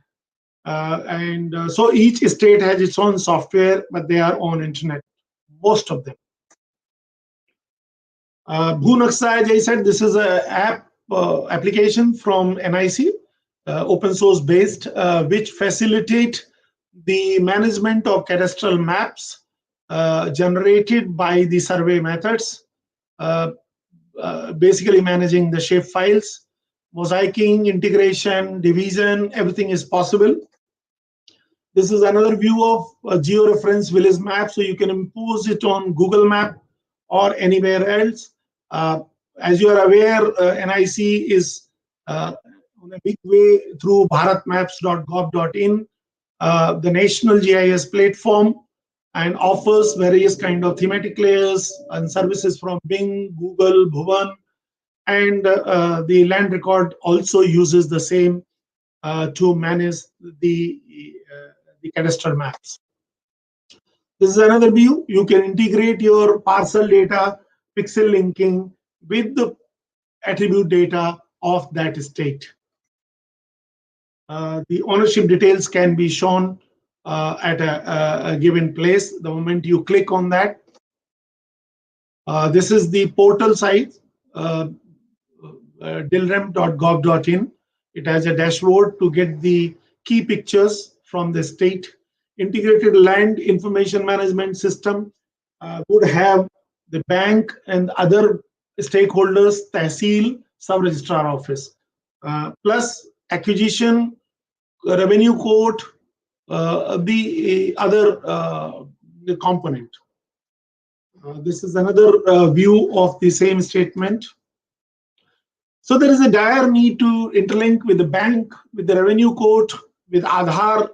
So each state has its own software, but they are on internet, most of them. Bhunaksha, as I said, this is an app application from NIC, open source based, which facilitate the management of cadastral maps generated by the survey methods, basically managing the shape files, mosaicing, integration, division, everything is possible. This is another view of a georeference village map, so you can impose it on Google Map or anywhere else. As you are aware, NIC is on a big way through bharatmaps.gov.in, the national GIS platform, and offers various kind of thematic layers and services from Bing, Google, Bhuvan, and the land record also uses the same to manage the cadastral maps. This is another view. You can integrate your parcel data, pixel linking with the attribute data of that state. The ownership details can be shown at a given place the moment you click on that. This is the portal site, dilrim.gov.in. It has a dashboard to get the key pictures from the state. Integrated land information management system would have the bank and other stakeholders, Tahsil, sub-registrar office. Plus, acquisition, revenue quote, the other the component. This is another view of the same statement. So there is a dire need to interlink with the bank, with the revenue quote, with Aadhaar,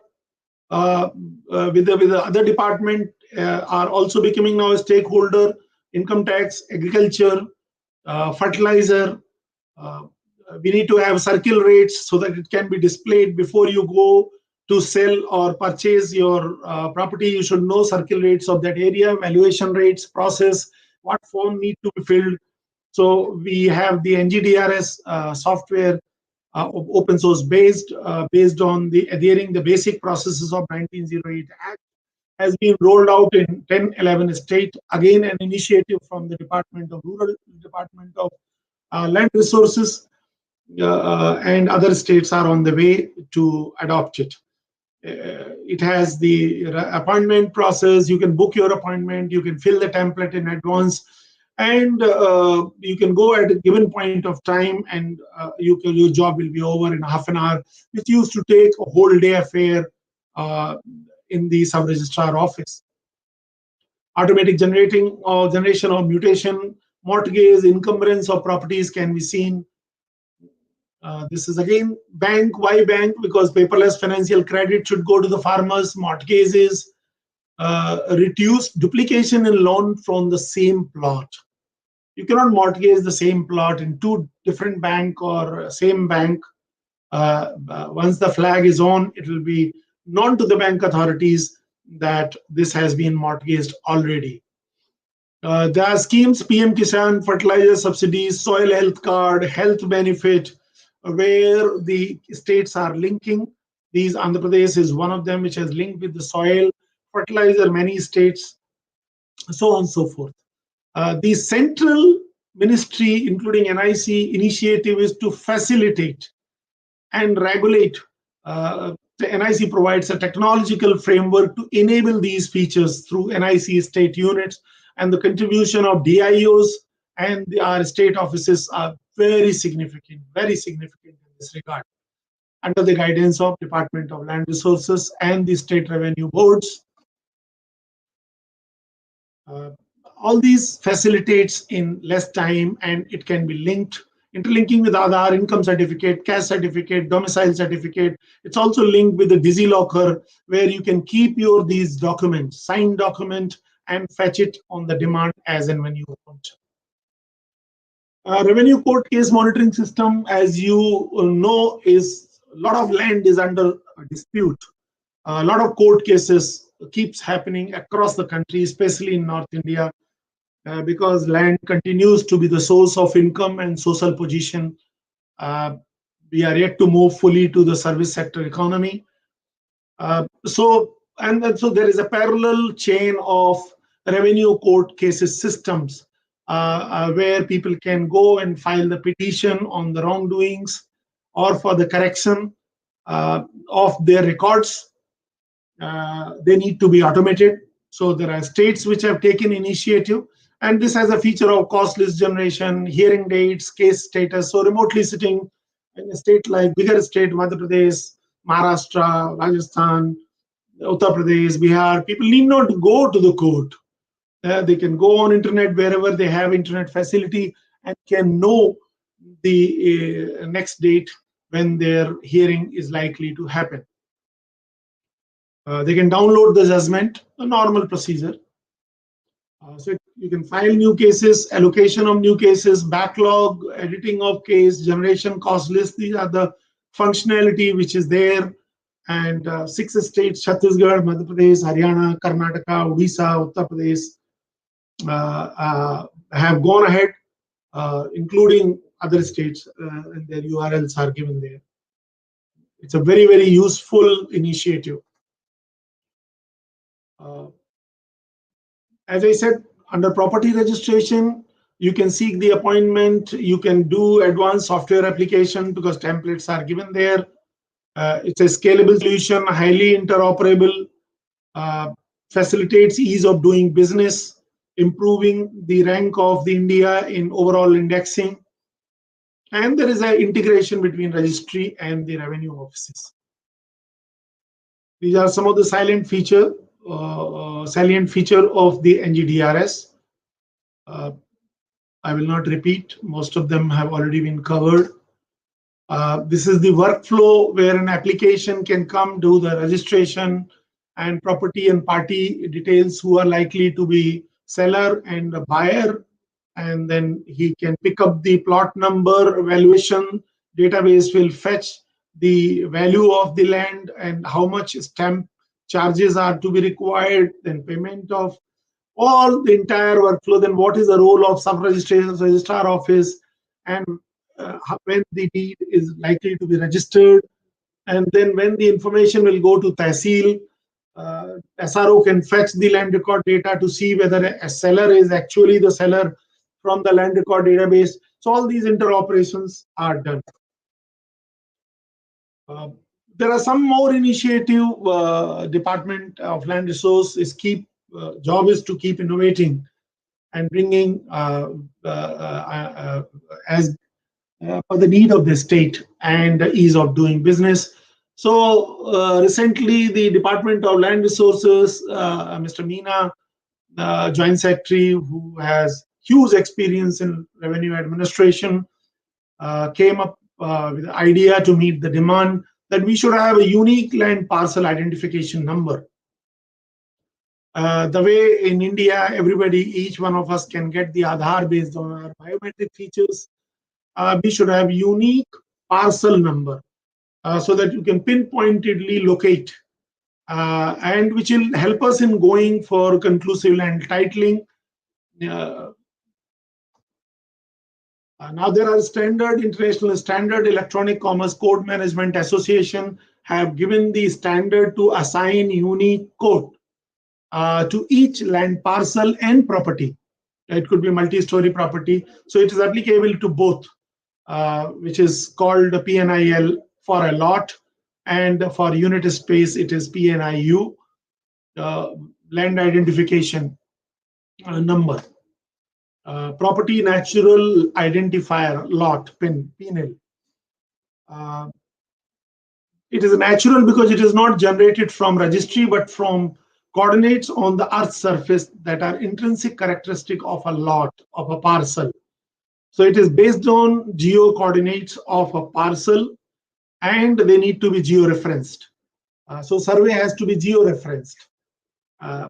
with the other department are also becoming now a stakeholder, income tax, agriculture, fertilizer. We need to have circle rates so that it can be displayed before you go to sell or purchase your property. You should know circle rates of that area, valuation rates, process, what form need to be filled. So we have the NGDRS software, open source based on the adhering the basic processes of 1908 Act, has been rolled out in 10-11 states. Again, an initiative from the Department of Rural, Department of Land Resources, and other states are on the way to adopt it. It has the appointment process. You can book your appointment. You can fill the template in advance, and you can go at a given point of time, and your job will be over in half an hour, which used to take a whole day affair in the sub-registrar office. Automatic generation of mutation, mortgage, encumbrance of properties can be seen. This is again bank. Why bank? Because paperless financial credit should go to the farmers. Mortgages, reduce duplication in loan from the same plot. You cannot mortgage the same plot in two different bank or same bank. Once the flag is on, it will be known to the bank authorities that this has been mortgaged already. There are schemes, PM Kisan, fertilizer subsidies, soil health card, health benefit, where the states are linking. These Andhra Pradesh is one of them which has linked with the soil, fertilizer, many states, so on and so forth. The central ministry, including NIC initiative, is to facilitate and regulate. The NIC provides a technological framework to enable these features through NIC state units, and the contribution of DIOs and our state offices are very significant in this regard, under the guidance of Department of Land Resources and the state revenue boards. All these facilitates in less time, and it can be linked, interlinking with Aadhaar, income certificate, caste certificate, domicile certificate. It's also linked with the DigiLocker, where you can keep these documents, signed document, and fetch it on the demand as and when you want. Revenue court case monitoring system, as you know, is a lot of land is under dispute. A lot of court cases keeps happening across the country, especially in North India, because land continues to be the source of income and social position. We are yet to move fully to the service sector economy. So there is a parallel chain of revenue court cases systems where people can go and file the petition on the wrongdoings or for the correction of their records. They need to be automated. So there are states which have taken initiative, and this has a feature of cost list generation, hearing dates, case status. So remotely sitting in a state like bigger state, Madhya Pradesh, Maharashtra, Rajasthan, Uttar Pradesh, Bihar, people need not go to the court. They can go on internet wherever they have internet facility and can know the next date when their hearing is likely to happen. They can download the judgment, a normal procedure. So you can file new cases, allocation of new cases, backlog, editing of case, generation cost list. These are the functionality which is there. And 6 states, Chhattisgarh, Madhya Pradesh, Haryana, Karnataka, Odisha, Uttar Pradesh, have gone ahead, including other states, and their URLs are given there. It's a very, very useful initiative. As I said, under property registration, you can seek the appointment, you can do advanced software application because templates are given there. It's a scalable solution, highly interoperable, facilitates ease of doing business, improving the rank of the India in overall indexing. and there is an integration between registry and the revenue offices. These are some of the salient feature of the NGDRS. I will not repeat, most of them have already been covered. This is the workflow where an application can come, do the registration and property and party details, who are likely to be seller and a buyer, and then he can pick up the plot number, valuation, database will fetch the value of the land and how much stamp charges are to be required, then payment of all the entire workflow, then what is the role of sub-registrar office, and when the deed is likely to be registered, and then when the information will go to Tehsil, SRO can fetch the land record data to see whether a seller is actually the seller from the land record database. So all these interoperations are done. There are some more initiative. Department of Land Resource is job is to keep innovating and bringing as for the need of the state and the ease of doing business. So recently, the Department of Land Resources, Mr. Meena, Joint Secretary, who has huge experience in revenue administration, came up with the idea to meet the demand that we should have a unique land parcel identification number. The way in India, each one of us can get the Aadhaar based on our biometric features, we should have unique parcel number so that you can pinpointedly locate, and which will help us in going for conclusive land titling. Now there are international standard. Electronic Commerce Code Management Association have given the standard to assign unique code to each land parcel and property. It could be multi-story property, so it is applicable to both, which is called PNIL for a lot, and for unit space it is PNIU, land identification number. Property natural identifier lot, PNIL. It is natural because it is not generated from registry but from coordinates on the earth surface that are intrinsic characteristic of a lot, of a parcel. So it is based on geo coordinates of a parcel, and they need to be geo-referenced. So survey has to be geo-referenced. It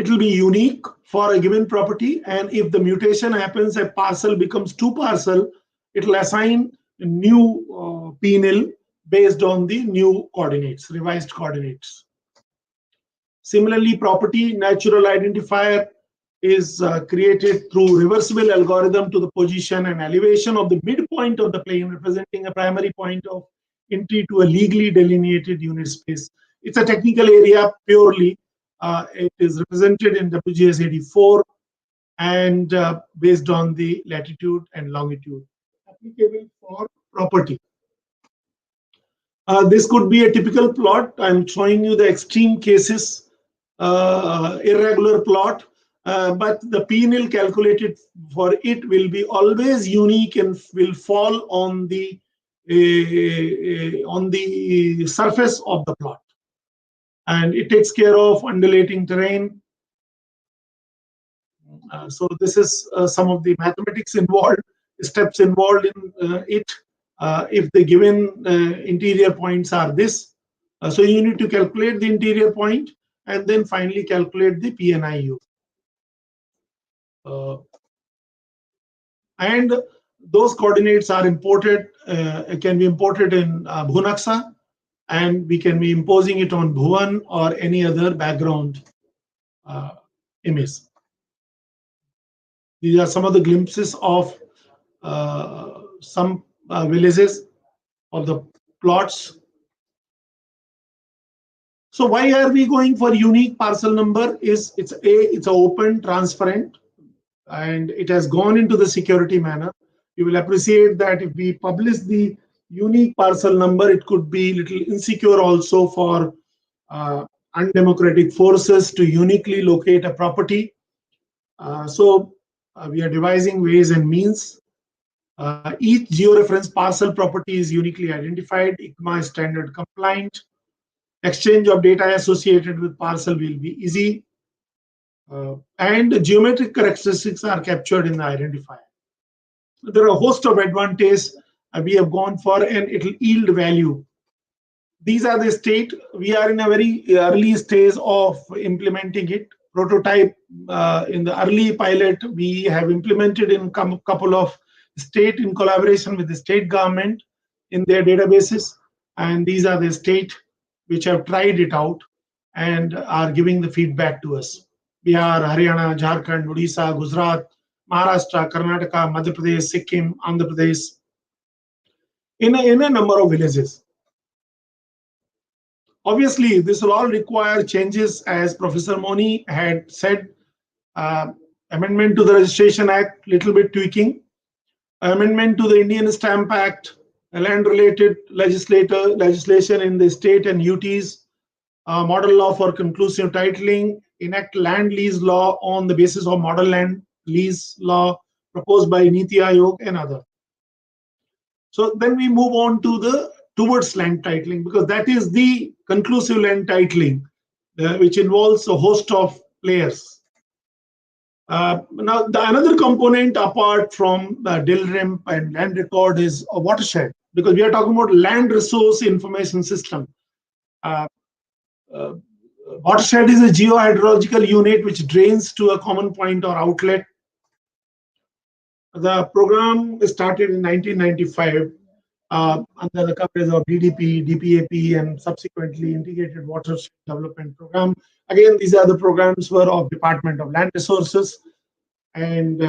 will be unique for a given property, and if the mutation happens, a parcel becomes two parcel, it will assign a new PNIL based on the new coordinates, revised coordinates. Similarly, property natural identifier is created through reversible algorithm to the position and elevation of the midpoint of the plane, representing a primary point of entry to a legally delineated unit space. It's a technical area purely. It is represented in WGS 84 and based on the latitude and longitude. Applicable for property. This could be a typical plot. I'm showing you the extreme cases, irregular plot. But the PNIL calculated for it will be always unique and will fall on the surface of the plot, and it takes care of undulating terrain. So this is some of the mathematics involved, steps involved in it. If the given interior points are this, so you need to calculate the interior point and then finally calculate the PNIU. And those coordinates are imported, can be imported in Bhunaksha, and we can be imposing it on Bhuvan or any other background image. These are some of the glimpses of some villages of the plots. So why are we going for unique parcel number? It's open, transparent, and it has gone into the security manner. You will appreciate that if we publish the unique parcel number, it could be little insecure also for undemocratic forces to uniquely locate a property. So we are devising ways and means. Each georeference parcel property is uniquely identified. ICMA is standard compliant. Exchange of data associated with parcel will be easy. And geometric characteristics are captured in the identifier. There are a host of advantages we have gone for, and it will yield value. These are the state. We are in a very early stage of implementing it. Prototype in the early pilot, we have implemented in a couple of state in collaboration with the state government in their databases. And these are the state which have tried it out and are giving the feedback to us. Bihar, Haryana, Jharkhand, Odisha, Gujarat, Maharashtra, Karnataka, Madhya Pradesh, Sikkim, Andhra Pradesh, in a number of villages. Obviously, this will all require changes, as Professor Moni had said. Amendment to the Registration Act, little bit tweaking. Amendment to the Indian Stamp Act, land-related legislation in the state and UTs, model law for conclusive titling, enact land lease law on the basis of model land lease law proposed by Niti Aayog and other. So then we move on to towards land titling, because that is the conclusive land titling, which involves a host of players. Now, another component apart from DILRIMP and land record is a watershed, because we are talking about land resource information system. Watershed is a geohydrological unit which drains to a common point or outlet. The program started in 1995 under the coverage of DDP, DPAP, and subsequently Integrated Watershed Development Program. Again, these are the programs were of Department of Land Resources, and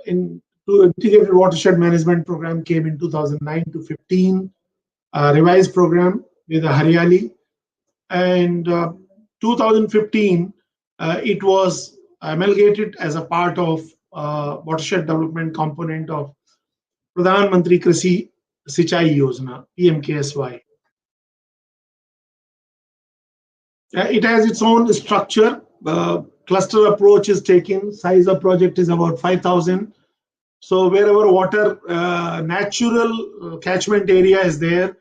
Integrated Watershed Management Program came in 2009 to 15, revised program with a Haryali, and 2015 it was amalgamated as a part of watershed development component of Pradhan Mantri Krishi Sinchai Yojana, PMKSY. It has its own structure. Cluster approach is taken. Size of project is about 5,000. So wherever water, natural catchment area is there,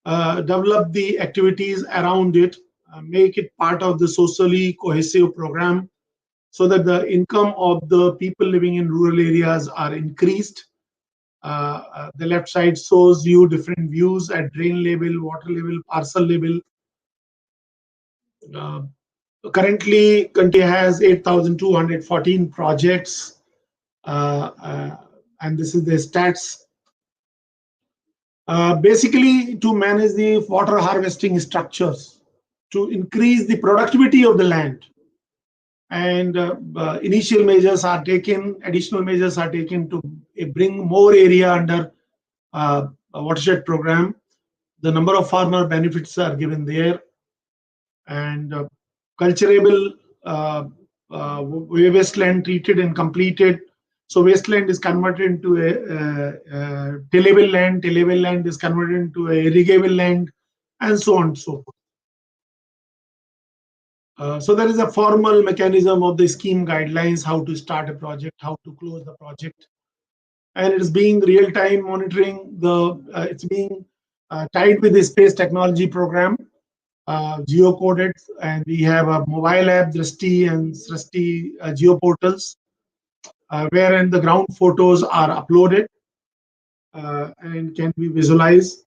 develop the activities around it, make it part of the socially cohesive program, so that the income of the people living in rural areas are increased. The left side shows you different views at drain level, water level, parcel level. Currently, country has 8,214 projects, and this is the stats. Basically, to manage the water harvesting structures, to increase the productivity of the land, and initial measures are taken, additional measures are taken to bring more area under a watershed program. The number of farmer benefits are given there, and culturable wasteland treated and completed. So wasteland is converted into a tillable land. Tillable land is converted into a irrigable land, and so on and so forth. So there is a formal mechanism of the scheme guidelines, how to start a project, how to close the project, and it is being real-time monitoring. It's being tied with the space technology program, geocoded, and we have a mobile app, Drishti and Srishti geoportals, wherein the ground photos are uploaded and can be visualized.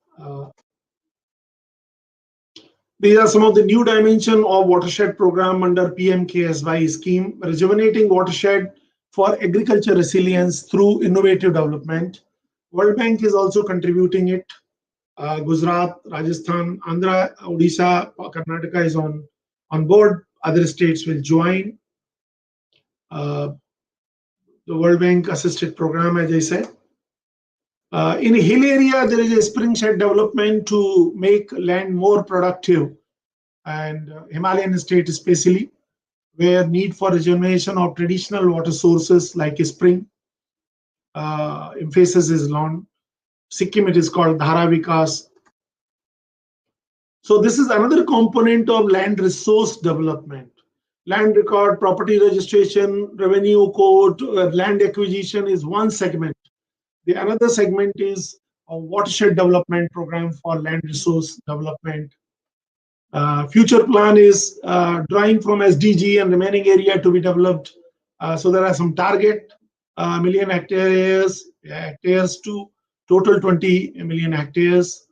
These are some of the new dimension of watershed program under PMKSY scheme, rejuvenating watershed for agriculture resilience through innovative development. World Bank is also contributing it. Gujarat, Rajasthan, Andhra, Odisha, Karnataka is on board. Other states will join the World Bank assisted program, as I said. In a hill area, there is a spring shed development to make land more productive, and Himalayan state especially, where need for rejuvenation of traditional water sources like a spring. Emphasis is on Sikkim, it is called Dhara Vikas. So this is another component of land resource development. Land record, property registration, revenue code, land acquisition is one segment. The another segment is a watershed development program for land resource development. Future plan is drawing from SDG and remaining area to be developed. So there are some target million hectares to total 20 million hectares.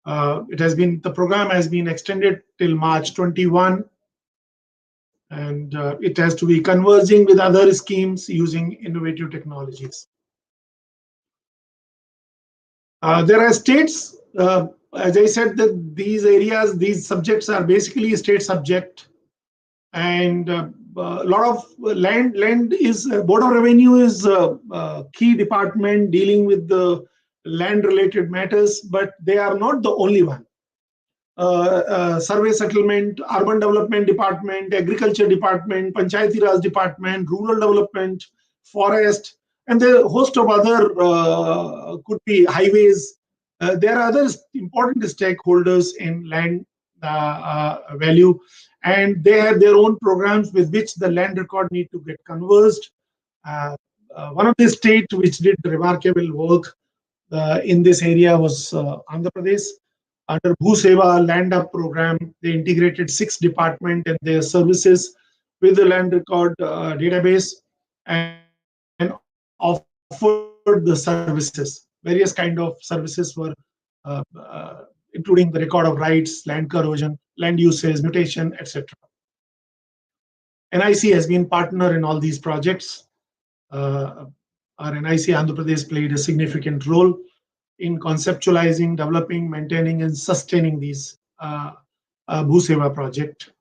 The program has been extended till March 21, and it has to be converging with other schemes using innovative technologies. There are states, as I said, that these areas, these subjects are basically state subject, and a lot of land is Board of Revenue is a key department dealing with the land related matters, but they are not the only one. Survey Settlement, Urban Development Department, Agriculture Department, Panchayati Raj Department, Rural Development, Forest, and a host of other could be highways. There are other important stakeholders in land value, and they have their own programs with which the land record need to get conversed. One of the states which did remarkable work in this area was Andhra Pradesh. Under Bhuseva Land Up program, they integrated 6 departments and their services with the land record database and offered the services. Various kind of services were including the record of rights, land corrosion, land usage, mutation, etc. NIC has been partner in all these projects. Our NIC Andhra Pradesh played a significant role in conceptualizing, developing, maintaining, and sustaining these Bhuseva project.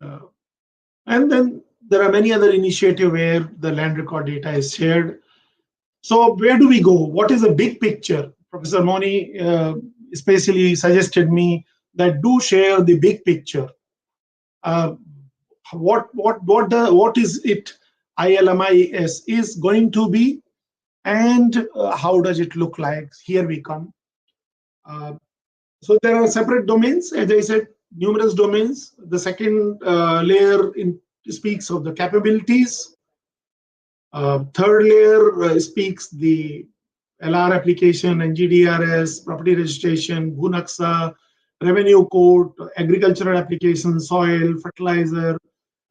And then there are many other initiatives where the land record data is shared. So where do we go? What is the big picture? Professor Moni especially suggested me that do share the big picture. What is it ILMIS is going to be, and how does it look like? Here we come. So there are separate domains, as I said, numerous domains. The second layer speaks of the capabilities. Third layer speaks the LR application, NGDRS, property registration, Bhunaksa, revenue code, agricultural application, soil, fertilizer,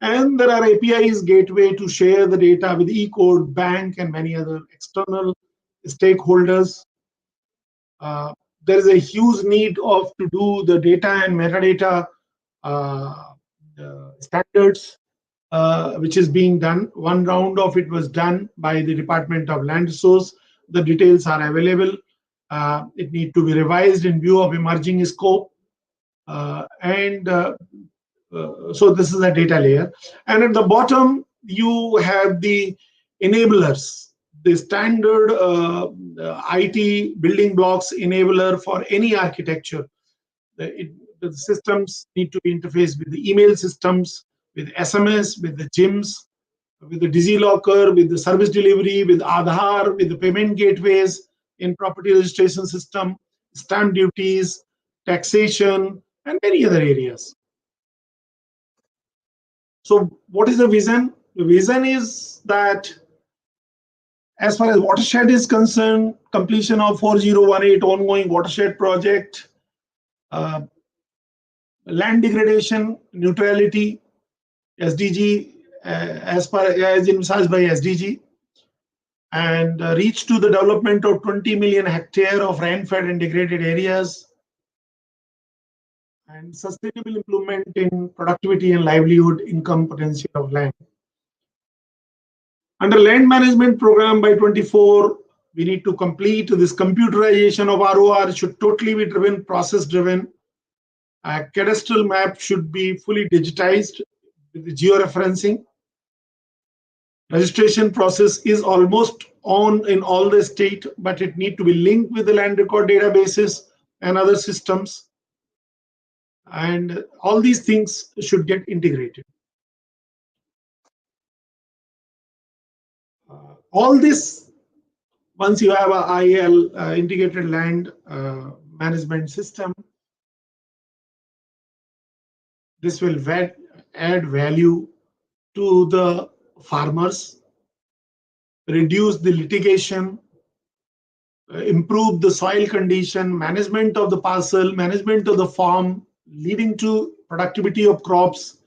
and there are APIs gateway to share the data with eCode, bank, and many other external stakeholders. There is a huge need to do the data and metadata standards, which is being done. One round of it was done by the Department of Land Resource. The details are available. It needs to be revised in view of emerging scope. So this is a data layer. And at the bottom, you have the enablers, the standard IT building blocks enabler for any architecture. The systems need to be interfaced with the email systems, with SMS, with the gyms, with the DigiLocker, with the service delivery, with Aadhaar, with the payment gateways in property registration system, stamp duties, taxation, and many other areas. So what is the vision? The vision is that as far as watershed is concerned, completion of 4018 ongoing watershed project, land degradation, neutrality, SDG, as envisaged by SDG, and reach to the development of 20 million hectare of rain-fed and degraded areas, and sustainable improvement in productivity and livelihood income potential of land. Under land management program by 24, we need to complete this computerization of ROR should totally be driven, process driven. Cadastral map should be fully digitized with the georeferencing. Registration process is almost on in all the state, but it need to be linked with the land record databases and other systems. And all these things should get integrated. All this, once you have a IL integrated land management system, this will add value to the farmers, reduce the litigation, improve the soil condition, management of the parcel, management of the farm, leading to productivity of crops,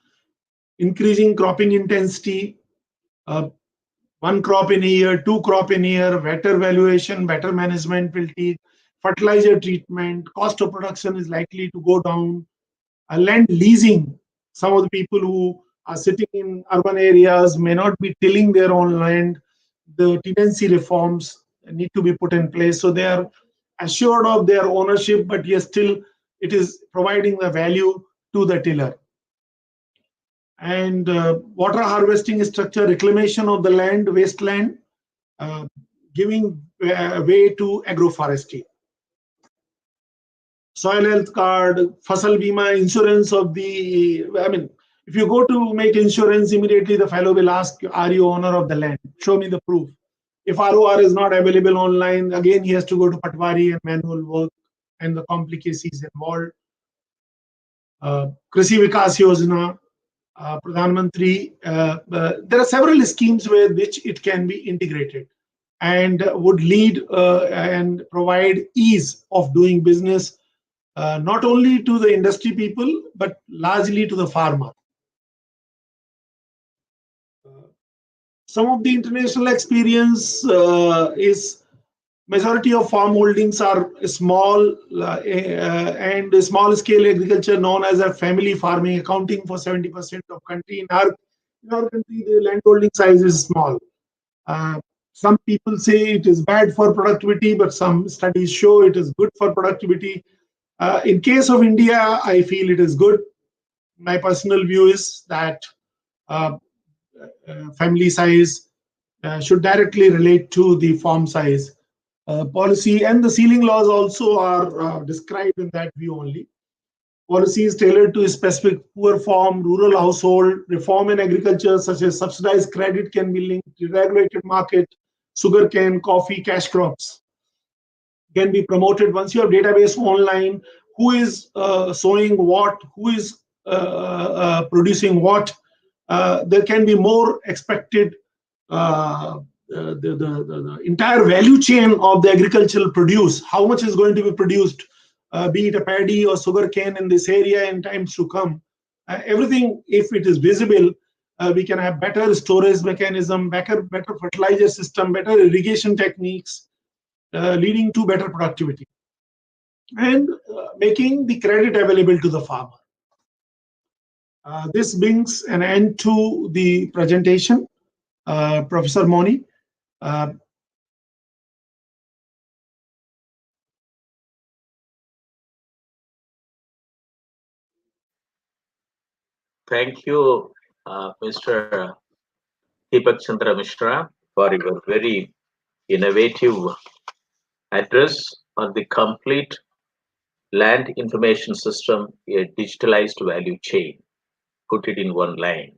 increasing cropping intensity, one crop in a year, two crop in a year, better valuation, better management will take, fertilizer treatment, cost of production is likely to go down, land leasing. Some of the people who are sitting in urban areas may not be tilling their own land. The tenancy reforms need to be put in place. So they are assured of their ownership, but yes, still it is providing the value to the tiller. And water harvesting structure, reclamation of the land, wasteland, giving way to agroforestry. Soil health card, Fasal Bima, insurance of the, I mean, if you go to make insurance, immediately the fellow will ask, are you owner of the land? Show me the proof. If ROR is not available online, again, he has to go to Patwari and manual work and the complications involved. Krishi Vikas Yojana, Pradhan Mantri, there are several schemes with which it can be integrated and would lead and provide ease of doing business, not only to the industry people, but largely to the farmer. Some of the international experience is majority of farm holdings are small and small scale agriculture known as a family farming, accounting for 70% of country. In our country, the land holding size is small. Some people say it is bad for productivity, but some studies show it is good for productivity. In case of India, I feel it is good. My personal view is that family size should directly relate to the farm size. Policy and the ceiling laws also are described in that view only. Policies tailored to a specific poor farm, rural household, reform in agriculture such as subsidized credit can be linked to regulated market, sugarcane, coffee, cash crops can be promoted. Once you have database online, who is sowing what, who is producing what, there can be more expected. The entire value chain of the agricultural produce, how much is going to be produced, be it a paddy or sugarcane in this area in times to come. Everything, if it is visible, we can have better storage mechanism, better fertilizer system, better irrigation techniques, leading to better productivity and making the credit available to the farmer. This brings an end to the presentation. Professor Moni. Thank you, Mr. Deepak Chandra Mishra, for your very innovative address on the complete land information system, a digitalized value chain. Put it in one line,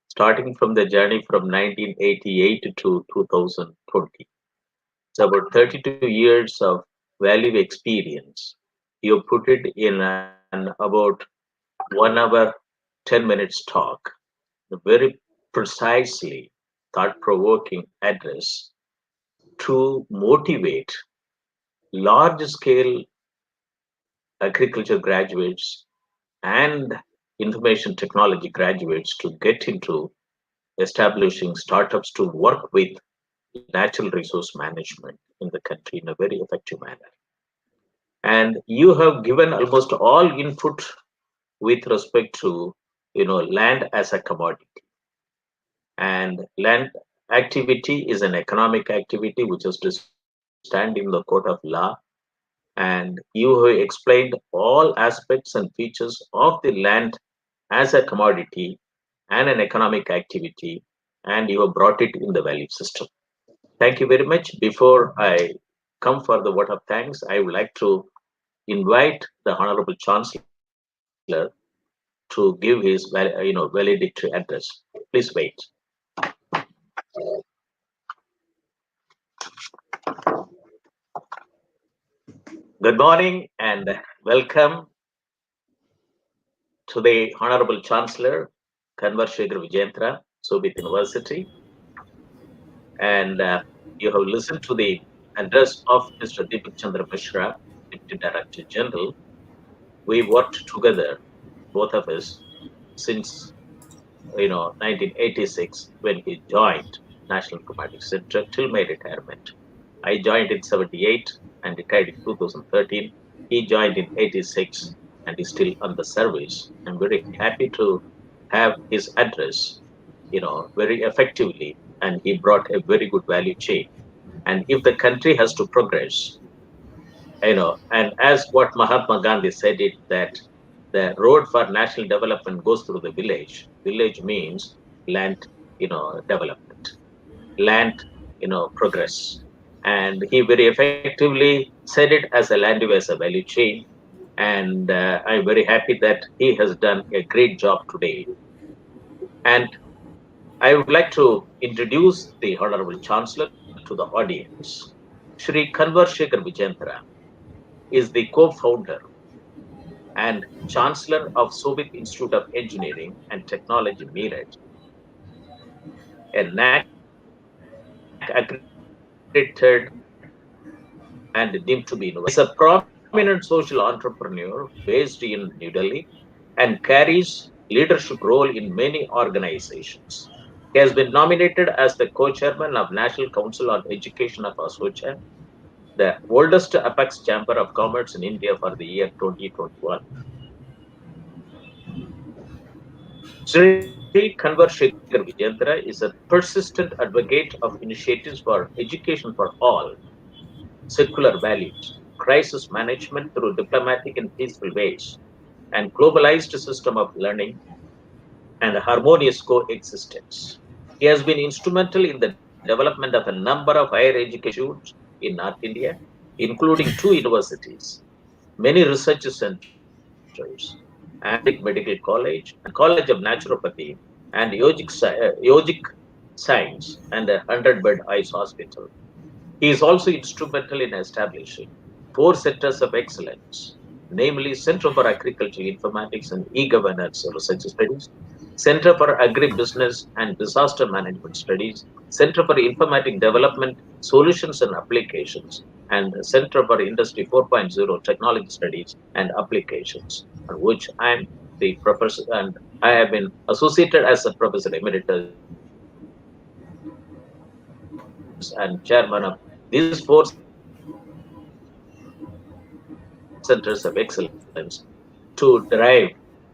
starting from the journey from 1988 to 2020. It's about 32 years of value experience. You put it in an about 1 hour, 10 minutes talk, a very precisely thought-provoking address to motivate large-scale agriculture graduates and information technology graduates to get into establishing startups to work with natural resource management in the country in a very effective manner. And you have given almost all input with respect to land as a commodity. And land activity is an economic activity which has to stand in the court of law. And you have explained all aspects and features of the land as a commodity and an economic activity, and you have brought it in the value system. Thank you very much. Before I come for the vote of thanks, I would like to invite the Honorable Chancellor to give his valedictory address. Please wait. Good morning and welcome to the Honorable Chancellor, Kunwar Vijendra, Shobhit University. And you have listened to the address of Mr. Deepak Chandra Mishra, Deputy Director General. We worked together, both of us, since 1986 when he joined National Informatics Center till my retirement. I joined in 78 and retired in 2013. He joined in 86 and is still on the service. I'm very happy to have his address, very effectively, and he brought a very good value chain. And if the country has to progress, and as what Mahatma Gandhi said it, that the road for national development goes through the village. Village means land, development, land, progress. And he very effectively said it as a land as a value chain. And I'm very happy that he has done a great job today. And I would like to introduce the Honorable Chancellor to the audience. Shri Kunwar Shekhar Vijendra is the co-founder and Chancellor of Shobhit Institute of Engineering and Technology, Meerut, a NAC accredited and deemed to be innovative. He is a prominent social entrepreneur based in New Delhi and carries leadership role in many organizations. He has been nominated as the co-chairman of National Council on Education of Assocham, the oldest apex chamber of commerce in India for the year 2021. Sri Kanwar Shekhar Vijendra is a persistent advocate of initiatives for education for all, secular values, crisis management through diplomatic and peaceful ways, and globalized system of learning and harmonious coexistence. He has been instrumental in the development of a number of higher education institutes in North India, including two universities, many research centers, and Medical College, and College of Naturopathy, and Yogic Science, and a 100-bed eyes hospital. He is also instrumental in establishing four centers of excellence, namely Center for Agricultural Informatics and E-Governance Research Studies, Center for Agribusiness and Disaster Management Studies, Center for Informatic Development Solutions and Applications, and Center for Industry 4.0 Technology Studies and Applications, on which I am the professor and I have been associated as a professor emeritus and chairman of these four centers of excellence to drive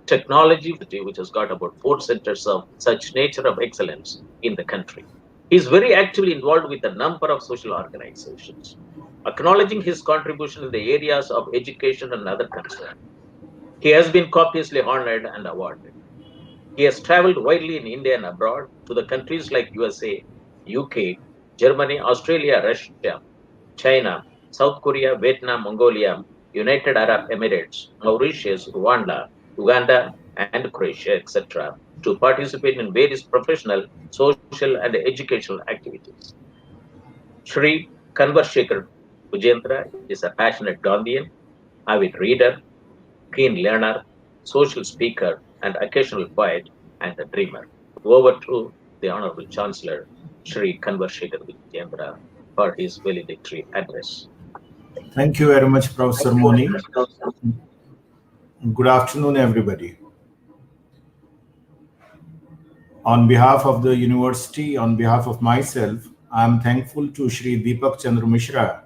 technology with which has got about four centers of such nature of excellence in the country. He is very actively involved with a number of social organizations. Acknowledging his contribution in the areas of education and other concerns, he has been copiously honored and awarded. He has traveled widely in India and abroad to the countries like USA, UK, Germany, Australia, Russia, China, South Korea, Vietnam, Mongolia, United Arab Emirates, Mauritius, Rwanda, Uganda, and Croatia, etc., to participate in various professional, social, and educational activities. Shri Kanwar Shekhar Vijendra is a passionate Gandhian, avid reader, keen learner, social speaker, and occasional poet and a dreamer. Over to the Honorable Chancellor, Shri Kanwar Shekhar Vijendra, for his valedictory address. Thank you very much, Professor Moni. Good afternoon, everybody. On behalf of the university, on behalf of myself, I am thankful to Shri Deepak Chandra Mishra,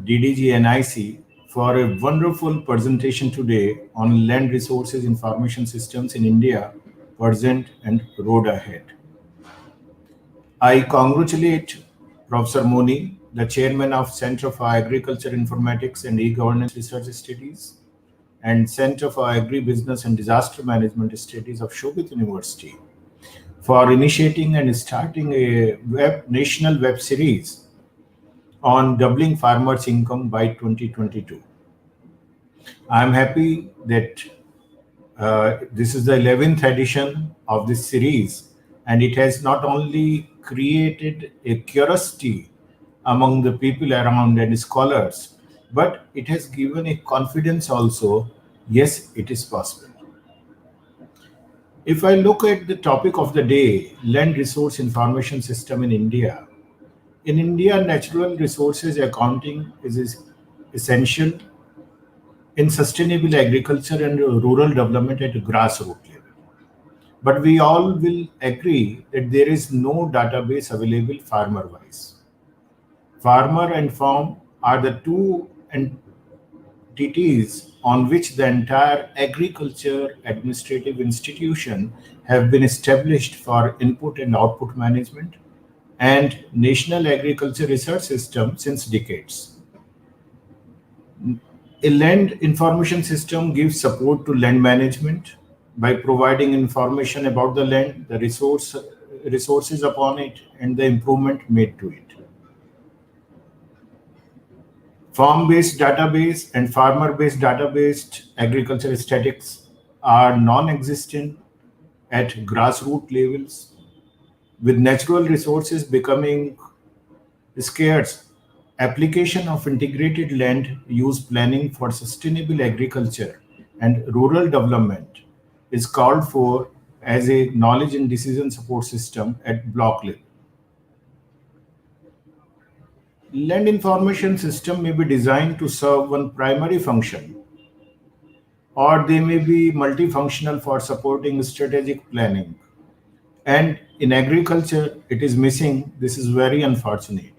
DDG NIC, for a wonderful presentation today on land resources information systems in India, present and road ahead. I congratulate Professor Moni, the chairman of Center for Agriculture Informatics and E-Governance Research Studies and Center for Agribusiness and Disaster Management Studies of Shobhit University, for initiating and starting a national web series on doubling farmers' income by 2022. I'm happy that this is the 11th edition of this series, and it has not only created a curiosity among the people around and scholars, but it has given a confidence also, yes, it is possible. If I look at the topic of the day, land resource information system in India, In India, natural resources accounting is essential in sustainable agriculture and rural development at a grassroots level. But we all will agree that there is no database available farmer-wise. Farmer and farm are the two entities on which the entire agriculture administrative institution have been established for input and output management and National Agriculture Research System since decades. A land information system gives support to land management by providing information about the land, the resources upon it, and the improvement made to it. Farm-based database and farmer-based database agriculture statistics are non-existent at grassroots levels, with natural resources becoming scarce. Application of integrated land use planning for sustainable agriculture and rural development is called for as a knowledge and decision support system at block level. Land information system may be designed to serve one primary function, or they may be multifunctional for supporting strategic planning. And in agriculture, it is missing. This is very unfortunate.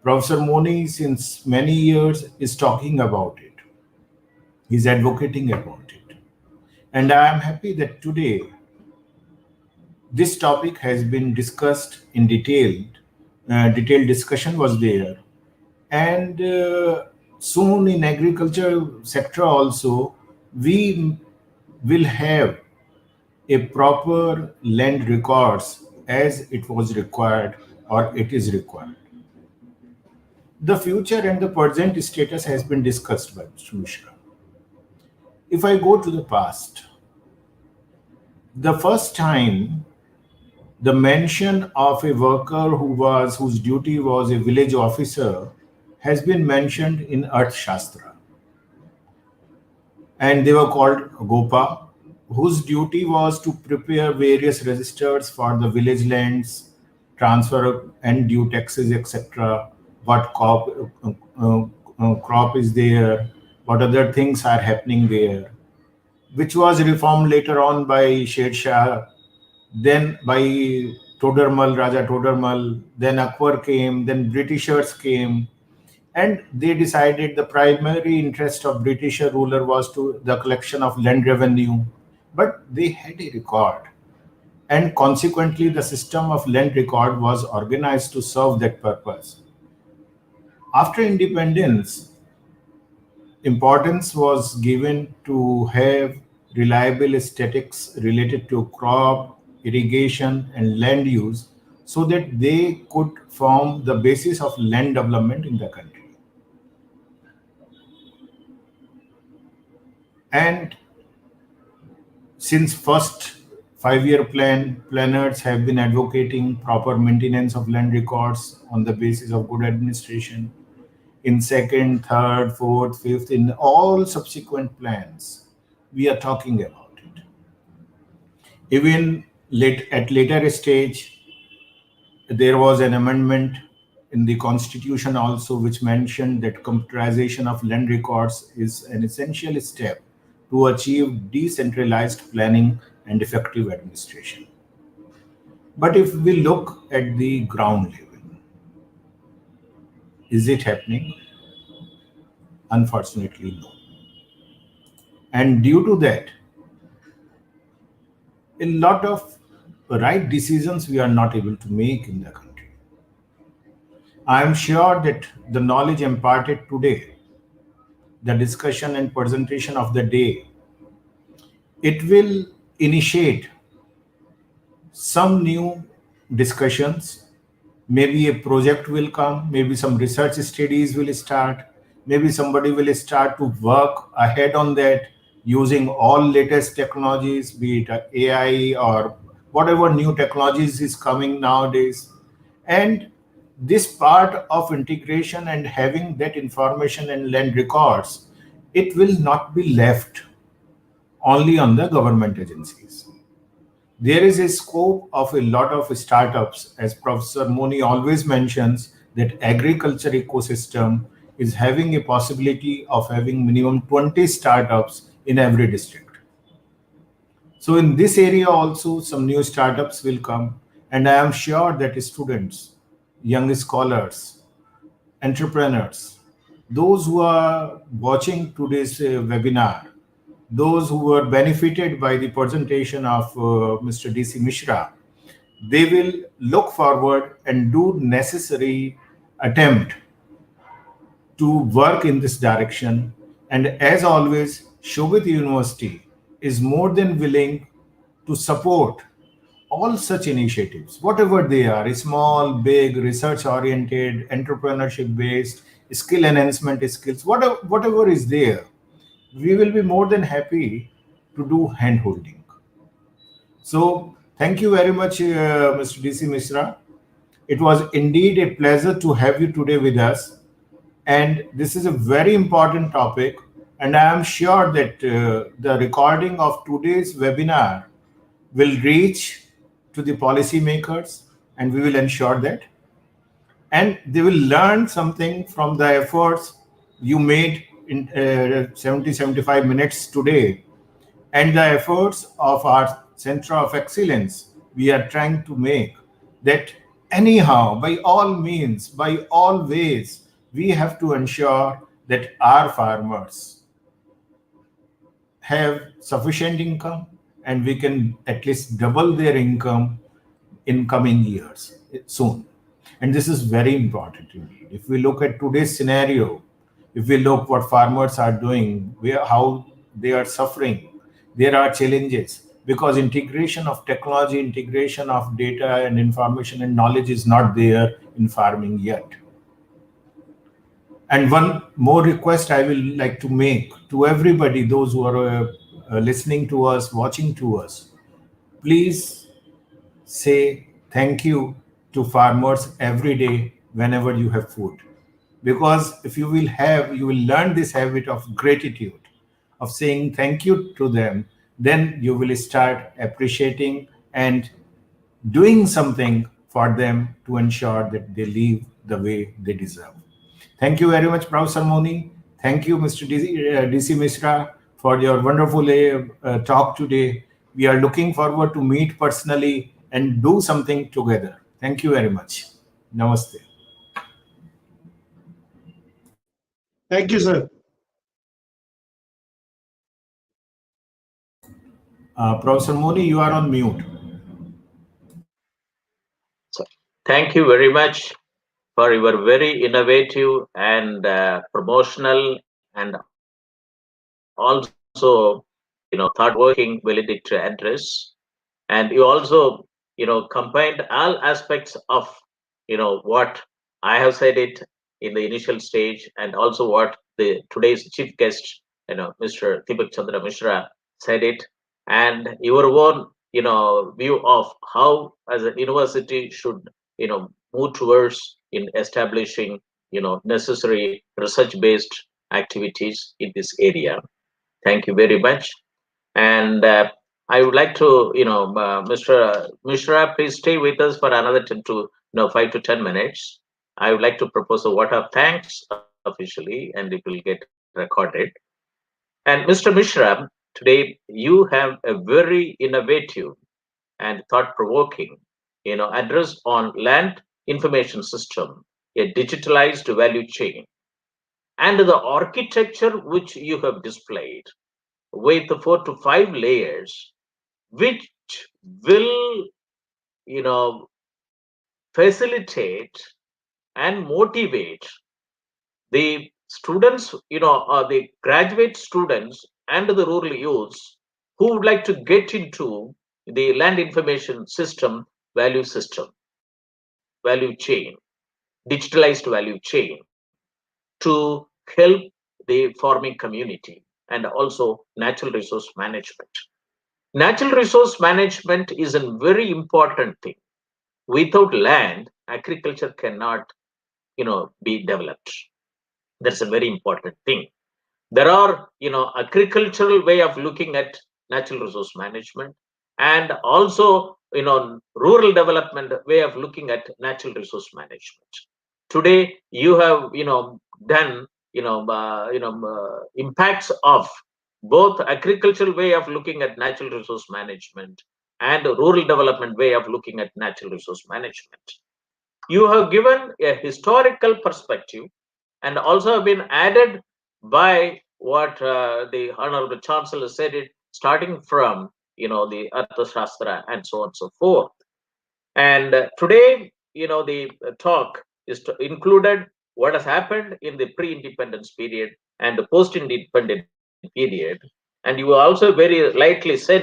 Professor Moni, since many years, is talking about it. He's advocating about it. And I am happy that today this topic has been discussed in detail. Detailed discussion was there. And soon in agriculture sector also, we will have a proper land records as it was required or it is required. The future and the present status has been discussed by Mr. Mishra. If I go to the past, the first time the mention of a worker whose duty was a village officer has been mentioned in Earth Shastra. And they were called Gopa, whose duty was to prepare various registers for the village lands, transfer and due taxes, etc. What crop is there, what other things are happening there, which was reformed later on by Sher Shah, then by Raja Todarmal, then Akbar came, then Britishers came, and they decided the primary interest of British ruler was to the collection of land revenue, but they had a record. And consequently, the system of land record was organized to serve that purpose. After independence, importance was given to have reliable statistics related to crop, irrigation, and land use so that they could form the basis of land development in the country. And since first 5-year plan, planners have been advocating proper maintenance of land records on the basis of good administration. In second, third, fourth, fifth, in all subsequent plans, we are talking about it. Even at later stage, there was an amendment in the constitution also which mentioned that computerization of land records is an essential step to achieve decentralized planning and effective administration. But if we look at the ground level, is it happening? Unfortunately, no. And due to that, a lot of right decisions we are not able to make in the country. I am sure that the knowledge imparted today, the discussion and presentation of the day, it will initiate some new discussions. Maybe a project will come, maybe some research studies will start, maybe somebody will start to work ahead on that using all latest technologies, be it AI or whatever new technologies is coming nowadays. And this part of integration and having that information and land records, it will not be left only on the government agencies. There is a scope of a lot of startups, as Professor Moni always mentions, that agriculture ecosystem is having a possibility of having minimum 20 startups in every district. So in this area also some new startups will come, and I am sure that students, young scholars, entrepreneurs, those who are watching today's webinar, those who were benefited by the presentation of Mr. DC Mishra, they will look forward and do necessary attempt to work in this direction. And as always, Shobhit University is more than willing to support all such initiatives, whatever they are, small, big, research oriented, entrepreneurship based, skill enhancement skills, whatever is there, we will be more than happy to do hand holding. So thank you very much, Mr. DC Mishra. It was indeed a pleasure to have you today with us. And this is a very important topic. And I am sure that the recording of today's webinar will reach to the policymakers, and we will ensure that. And they will learn something from the efforts you made in 75 minutes today, and the efforts of our Center of Excellence we are trying to make, that anyhow, by all means, by all ways, we have to ensure that our farmers have sufficient income, and we can at least double their income in coming years soon. And this is very important indeed. If we look at today's scenario, if we look what farmers are doing, how they are suffering, there are challenges because integration of technology, integration of data and information and knowledge is not there in farming yet. And one more request I will like to make to everybody, those who are listening to us, watching to us, please say thank you to farmers every day whenever you have food. Because if you will learn this habit of gratitude, of saying thank you to them, then you will start appreciating and doing something for them to ensure that they live the way they deserve. Thank you very much, Professor Moni. Thank you, Mr. DC Mishra, for your wonderful talk today. We are looking forward to meet personally and do something together. Thank you very much. Namaste. Thank you, sir. Professor Moni, you are on mute. So, thank you very much for your very innovative and promotional and also, thought-working valedictory address. And you also, combined all aspects of, what I have said it in the initial stage, and also what the today's chief guest, Mr. Deepak Chandra Mishra said it, and your own, view of how as a university should, move towards in establishing, necessary research-based activities in this area. Thank you very much. And I would like to, Mr. Mishra, please stay with us for another 5 to 10 minutes. I would like to propose a vote of thanks officially, and it will get recorded. And Mr. Mishra, today you have a very innovative and thought-provoking, address on land information system, a digitalized value chain, and the architecture which you have displayed with 4 to 5 layers, which will, facilitate and motivate the students, or the graduate students and the rural youths who would like to get into the land information system, value chain, digitalized value chain, to help the farming community and also natural resource management. Natural resource management is a very important thing. Without land, agriculture cannot, be developed. That's a very important thing. There are, agricultural way of looking at natural resource management, and also, rural development way of looking at natural resource management. Today, you have, done, impacts of both agricultural way of looking at natural resource management and rural development way of looking at natural resource management. You have given a historical perspective and also have been added by what the Honorable Chancellor said it, starting from, the Arthashastra and so on and so forth. And today, the talk is included what has happened in the pre-independence period and the post-independent period. And you also very rightly said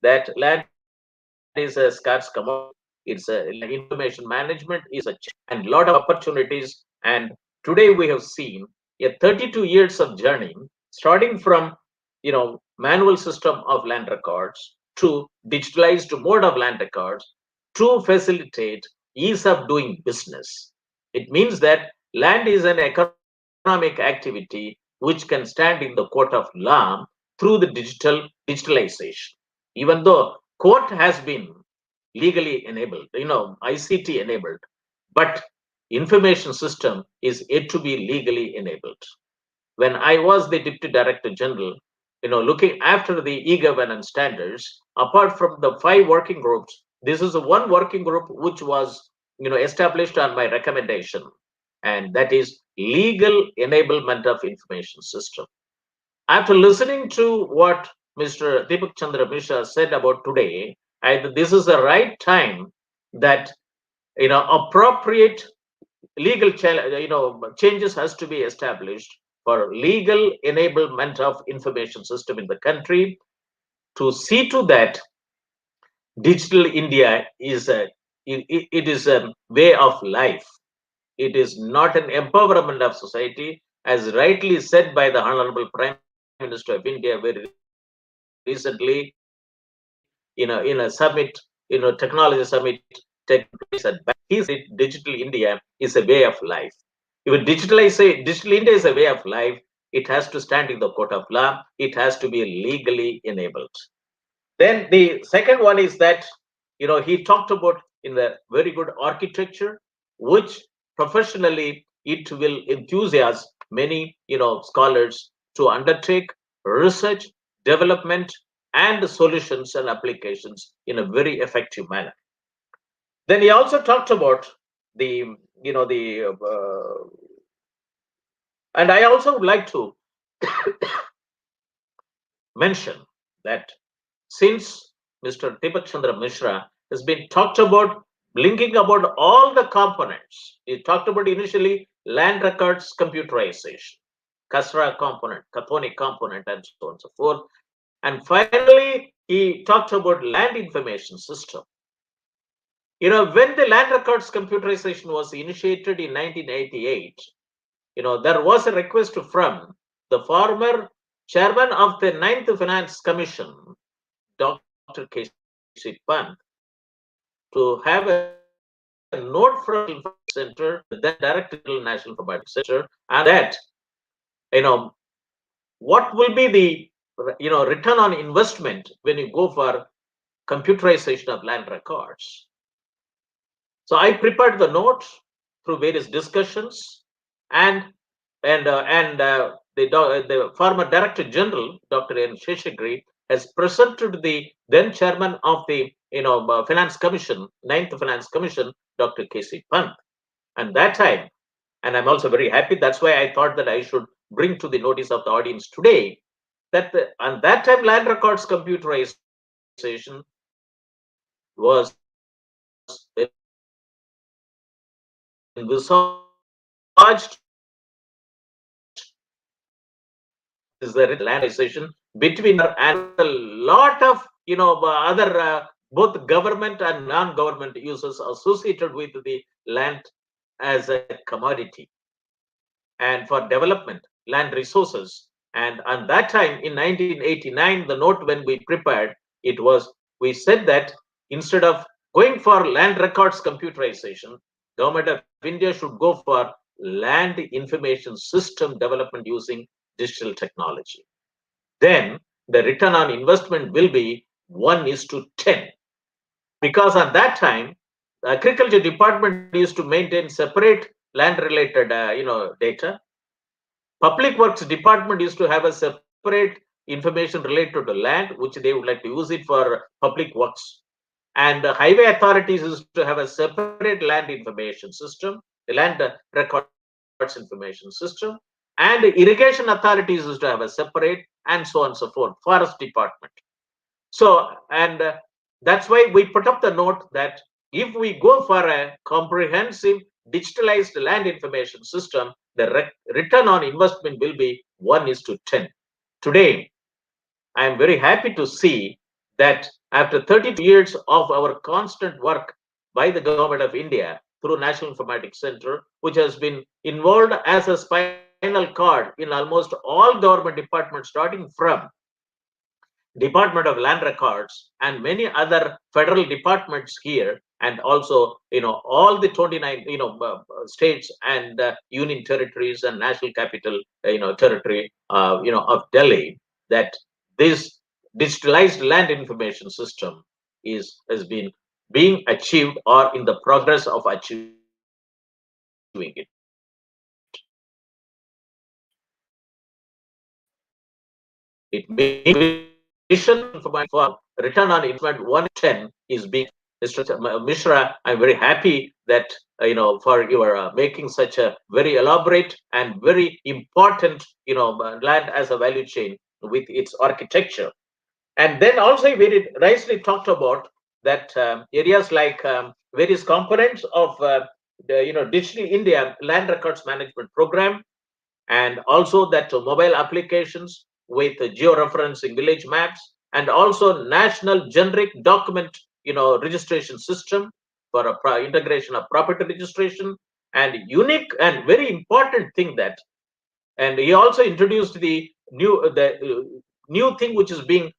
that land is a scarce commodity. It's information management is a and lot of opportunities. And today we have seen a 32 years of journey, starting from, manual system of land records to digitalized mode of land records to facilitate ease of doing business. It means that land is an economic activity which can stand in the court of law through the digitalization. Even though court has been legally enabled, ICT enabled, but information system is yet to be legally enabled. When I was the Deputy Director General, looking after the e-governance standards, apart from the 5 working groups, this is one working group which was, established on my recommendation, and that is legal enablement of information system. After listening to what Mr. Deepak Chandra Mishra said about today, this is the right time that, appropriate legal changes has to be established for legal enablement of information system in the country, to see to that digital India is it is a way of life. It is not an empowerment of society, as rightly said by the Honorable Prime Minister of India very recently, in a summit, technology summit taking place at Bangalore. He said digital India is a way of life. If digital India is a way of life, it has to stand in the court of law. It has to be legally enabled. Then the second one is that, he talked about in the very good architecture, which professionally it will enthusiast many, scholars to undertake research, development, and solutions and applications in a very effective manner. Then he also talked about the, and I also would like to mention that since Mr. Deepak Chandra Mishra has been talked about, blinking about all the components. He talked about initially land records computerization, Kasra component, Cathonic component, and so on and so forth. And finally, he talked about land information system. When the land records computerization was initiated in 1988, there was a request from the former chairman of the 9th Finance Commission, Dr. K.C. Pant, to have a note from the Informatics Center, then Director General National Informatics Center, and that, what will be the, return on investment when you go for computerization of land records. So I prepared the note through various discussions, and the former Director General, Dr. N. Shekhar, has presented the then chairman of the, Finance Commission, 9th Finance Commission, Dr. K.C. Pant. And that time, and I'm also very happy, that's why I thought that I should bring to the notice of the audience today, that on that time land records computerization was envisaged is the landization between and a lot of, other both government and non-government users associated with the land as a commodity and for development land resources. And on that time in 1989, the note when we prepared it was, we said that instead of going for land records computerization, government of India should go for land information system development using digital technology. Then the return on investment will be 1:10. Because at that time, the agriculture department used to maintain separate land related data. Public works department used to have a separate information related to land, which they would like to use it for public works. And the highway authorities used to have a separate land information system, the land records information system, and irrigation authorities used to have a separate, and so on and so forth, forest department. So, and that's why we put up the note that if we go for a comprehensive digitalized land information system, the return on investment will be 1:10. Today, I am very happy to see that after 32 years of our constant work by the government of India through National Informatics Center, which has been involved as a spinal cord in almost all government departments, starting from Department of Land Records and many other federal departments here, and also all the 29 states and union territories and national capital territory of Delhi, that this digitalized land information system has been being achieved or in the progress of achieving it. It means vision for return on investment 1:10 is being. Mr. Mishra, I'm very happy that for your making such a very elaborate and very important land as a value chain with its architecture. And then also we nicely talked about that areas like various components of the Digital India Land Records Management Program, and also that mobile applications with georeferencing village maps, and also national generic document registration system for integration of property registration, and unique and very important thing that, and he also introduced the new thing which is being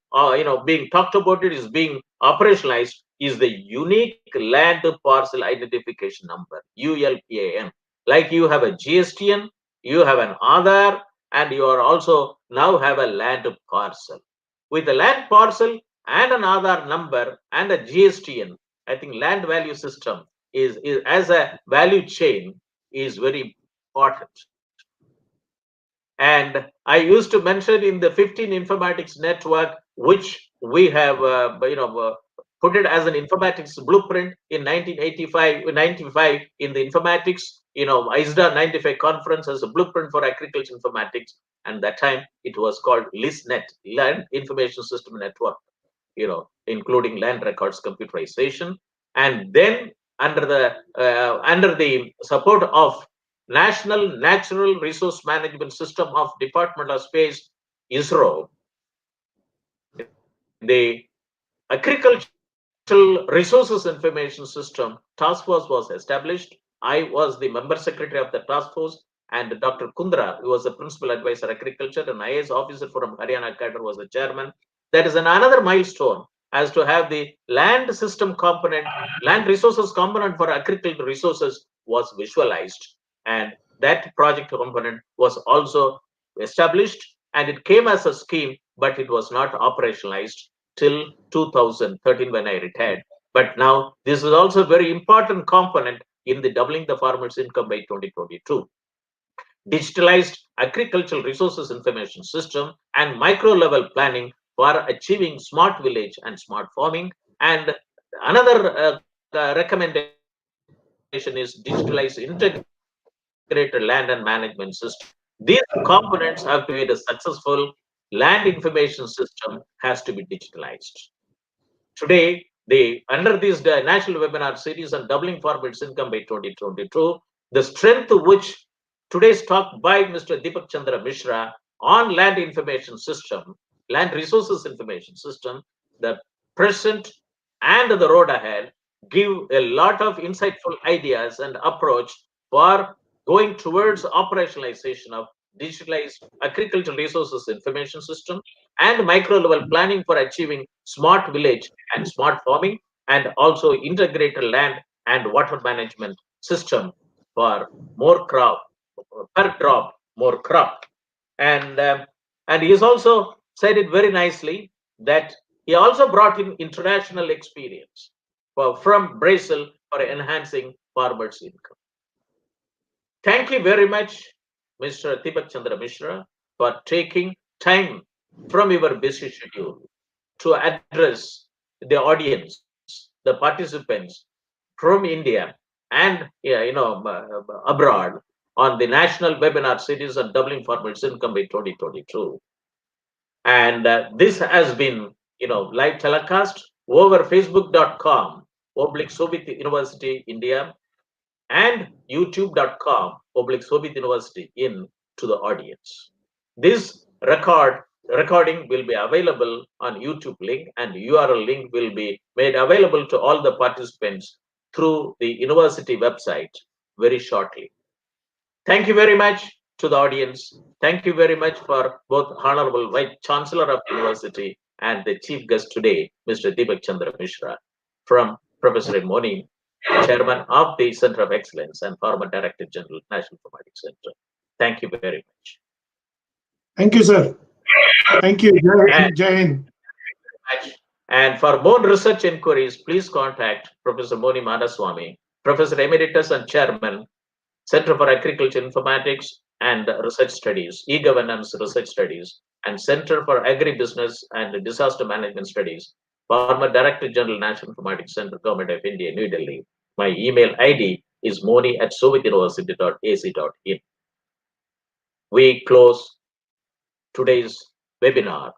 being talked about, it is being operationalized, is the unique land parcel identification number, ULPAN. Like you have a GSTN, you have an Aadhaar, and you are also now have a land parcel. With the land parcel and an Aadhaar number and a GSTN, I think land value system is as a value chain is very important. And I used to mention in the 15 informatics network, which we have put it as an informatics blueprint in 1985 in the informatics, ISDA 95 conference as a blueprint for agriculture informatics. And that time it was called LISNet, Land Information System Network, including land records computerization. And then under the support of National Natural Resource Management System of Department of Space, ISRO, the Agricultural Resources Information System Task Force was established. I was the member secretary of the task force, and Dr. Kunwar, who was the principal advisor agriculture, and IAS officer from Haryana cadre, was the chairman. That is another milestone as to have the land system component, land resources component for agricultural resources was visualized. And that project component was also established, and it came as a scheme, but it was not operationalized till 2013 when I retired. But now this is also a very important component in the doubling the farmers' income by 2022. Digitalized agricultural resources information system and micro level planning for achieving smart village and smart farming. And another recommendation is digitalized integrated land and management system. These components have to be a successful land information system has to be digitalized. Today, under this national webinar series on doubling farmers' income by 2022, the strength which today's talk by Mr. Deepak Chandra Mishra on land information system, land resources information system, the present and the road ahead give a lot of insightful ideas and approach for going towards operationalization of digitalized agricultural resources information system and micro level planning for achieving smart village and smart farming, and also integrated land and water management system for more crop per drop more crop. And he is also said it very nicely that he also brought in international experience from Brazil for enhancing farmers' income. Thank you very much, Mr. Deepak Chandra Mishra, for taking time from your busy schedule to address the audience, the participants from India and abroad on the national webinar series on doubling farmers' income by 2022. And this has been, live telecast over facebook.com/Shobhit University India and youtube.com/Shobhit University in to the audience. This recording will be available on YouTube link, and URL link will be made available to all the participants through the university website very shortly. Thank you very much to the audience. Thank you very much for both Honorable Vice Chancellor of the University and the chief guest today, Mr. Deepak Chandra Mishra, from Professor Moni, Chairman of the Center of Excellence and former Director General, National Informatics Center. Thank you very much. Thank you, sir. Thank you. Jai Hind. And for more research inquiries, please contact Professor Moni Madaswamy, Professor Emeritus and Chairman, Center for Agriculture Informatics and Research Studies, E-Governance Research Studies, and Center for Agribusiness and Disaster Management Studies, former Director General, National Informatics Center, Government of India, New Delhi. My email ID is moni@shobhituniversity.ac.in. We close today's webinar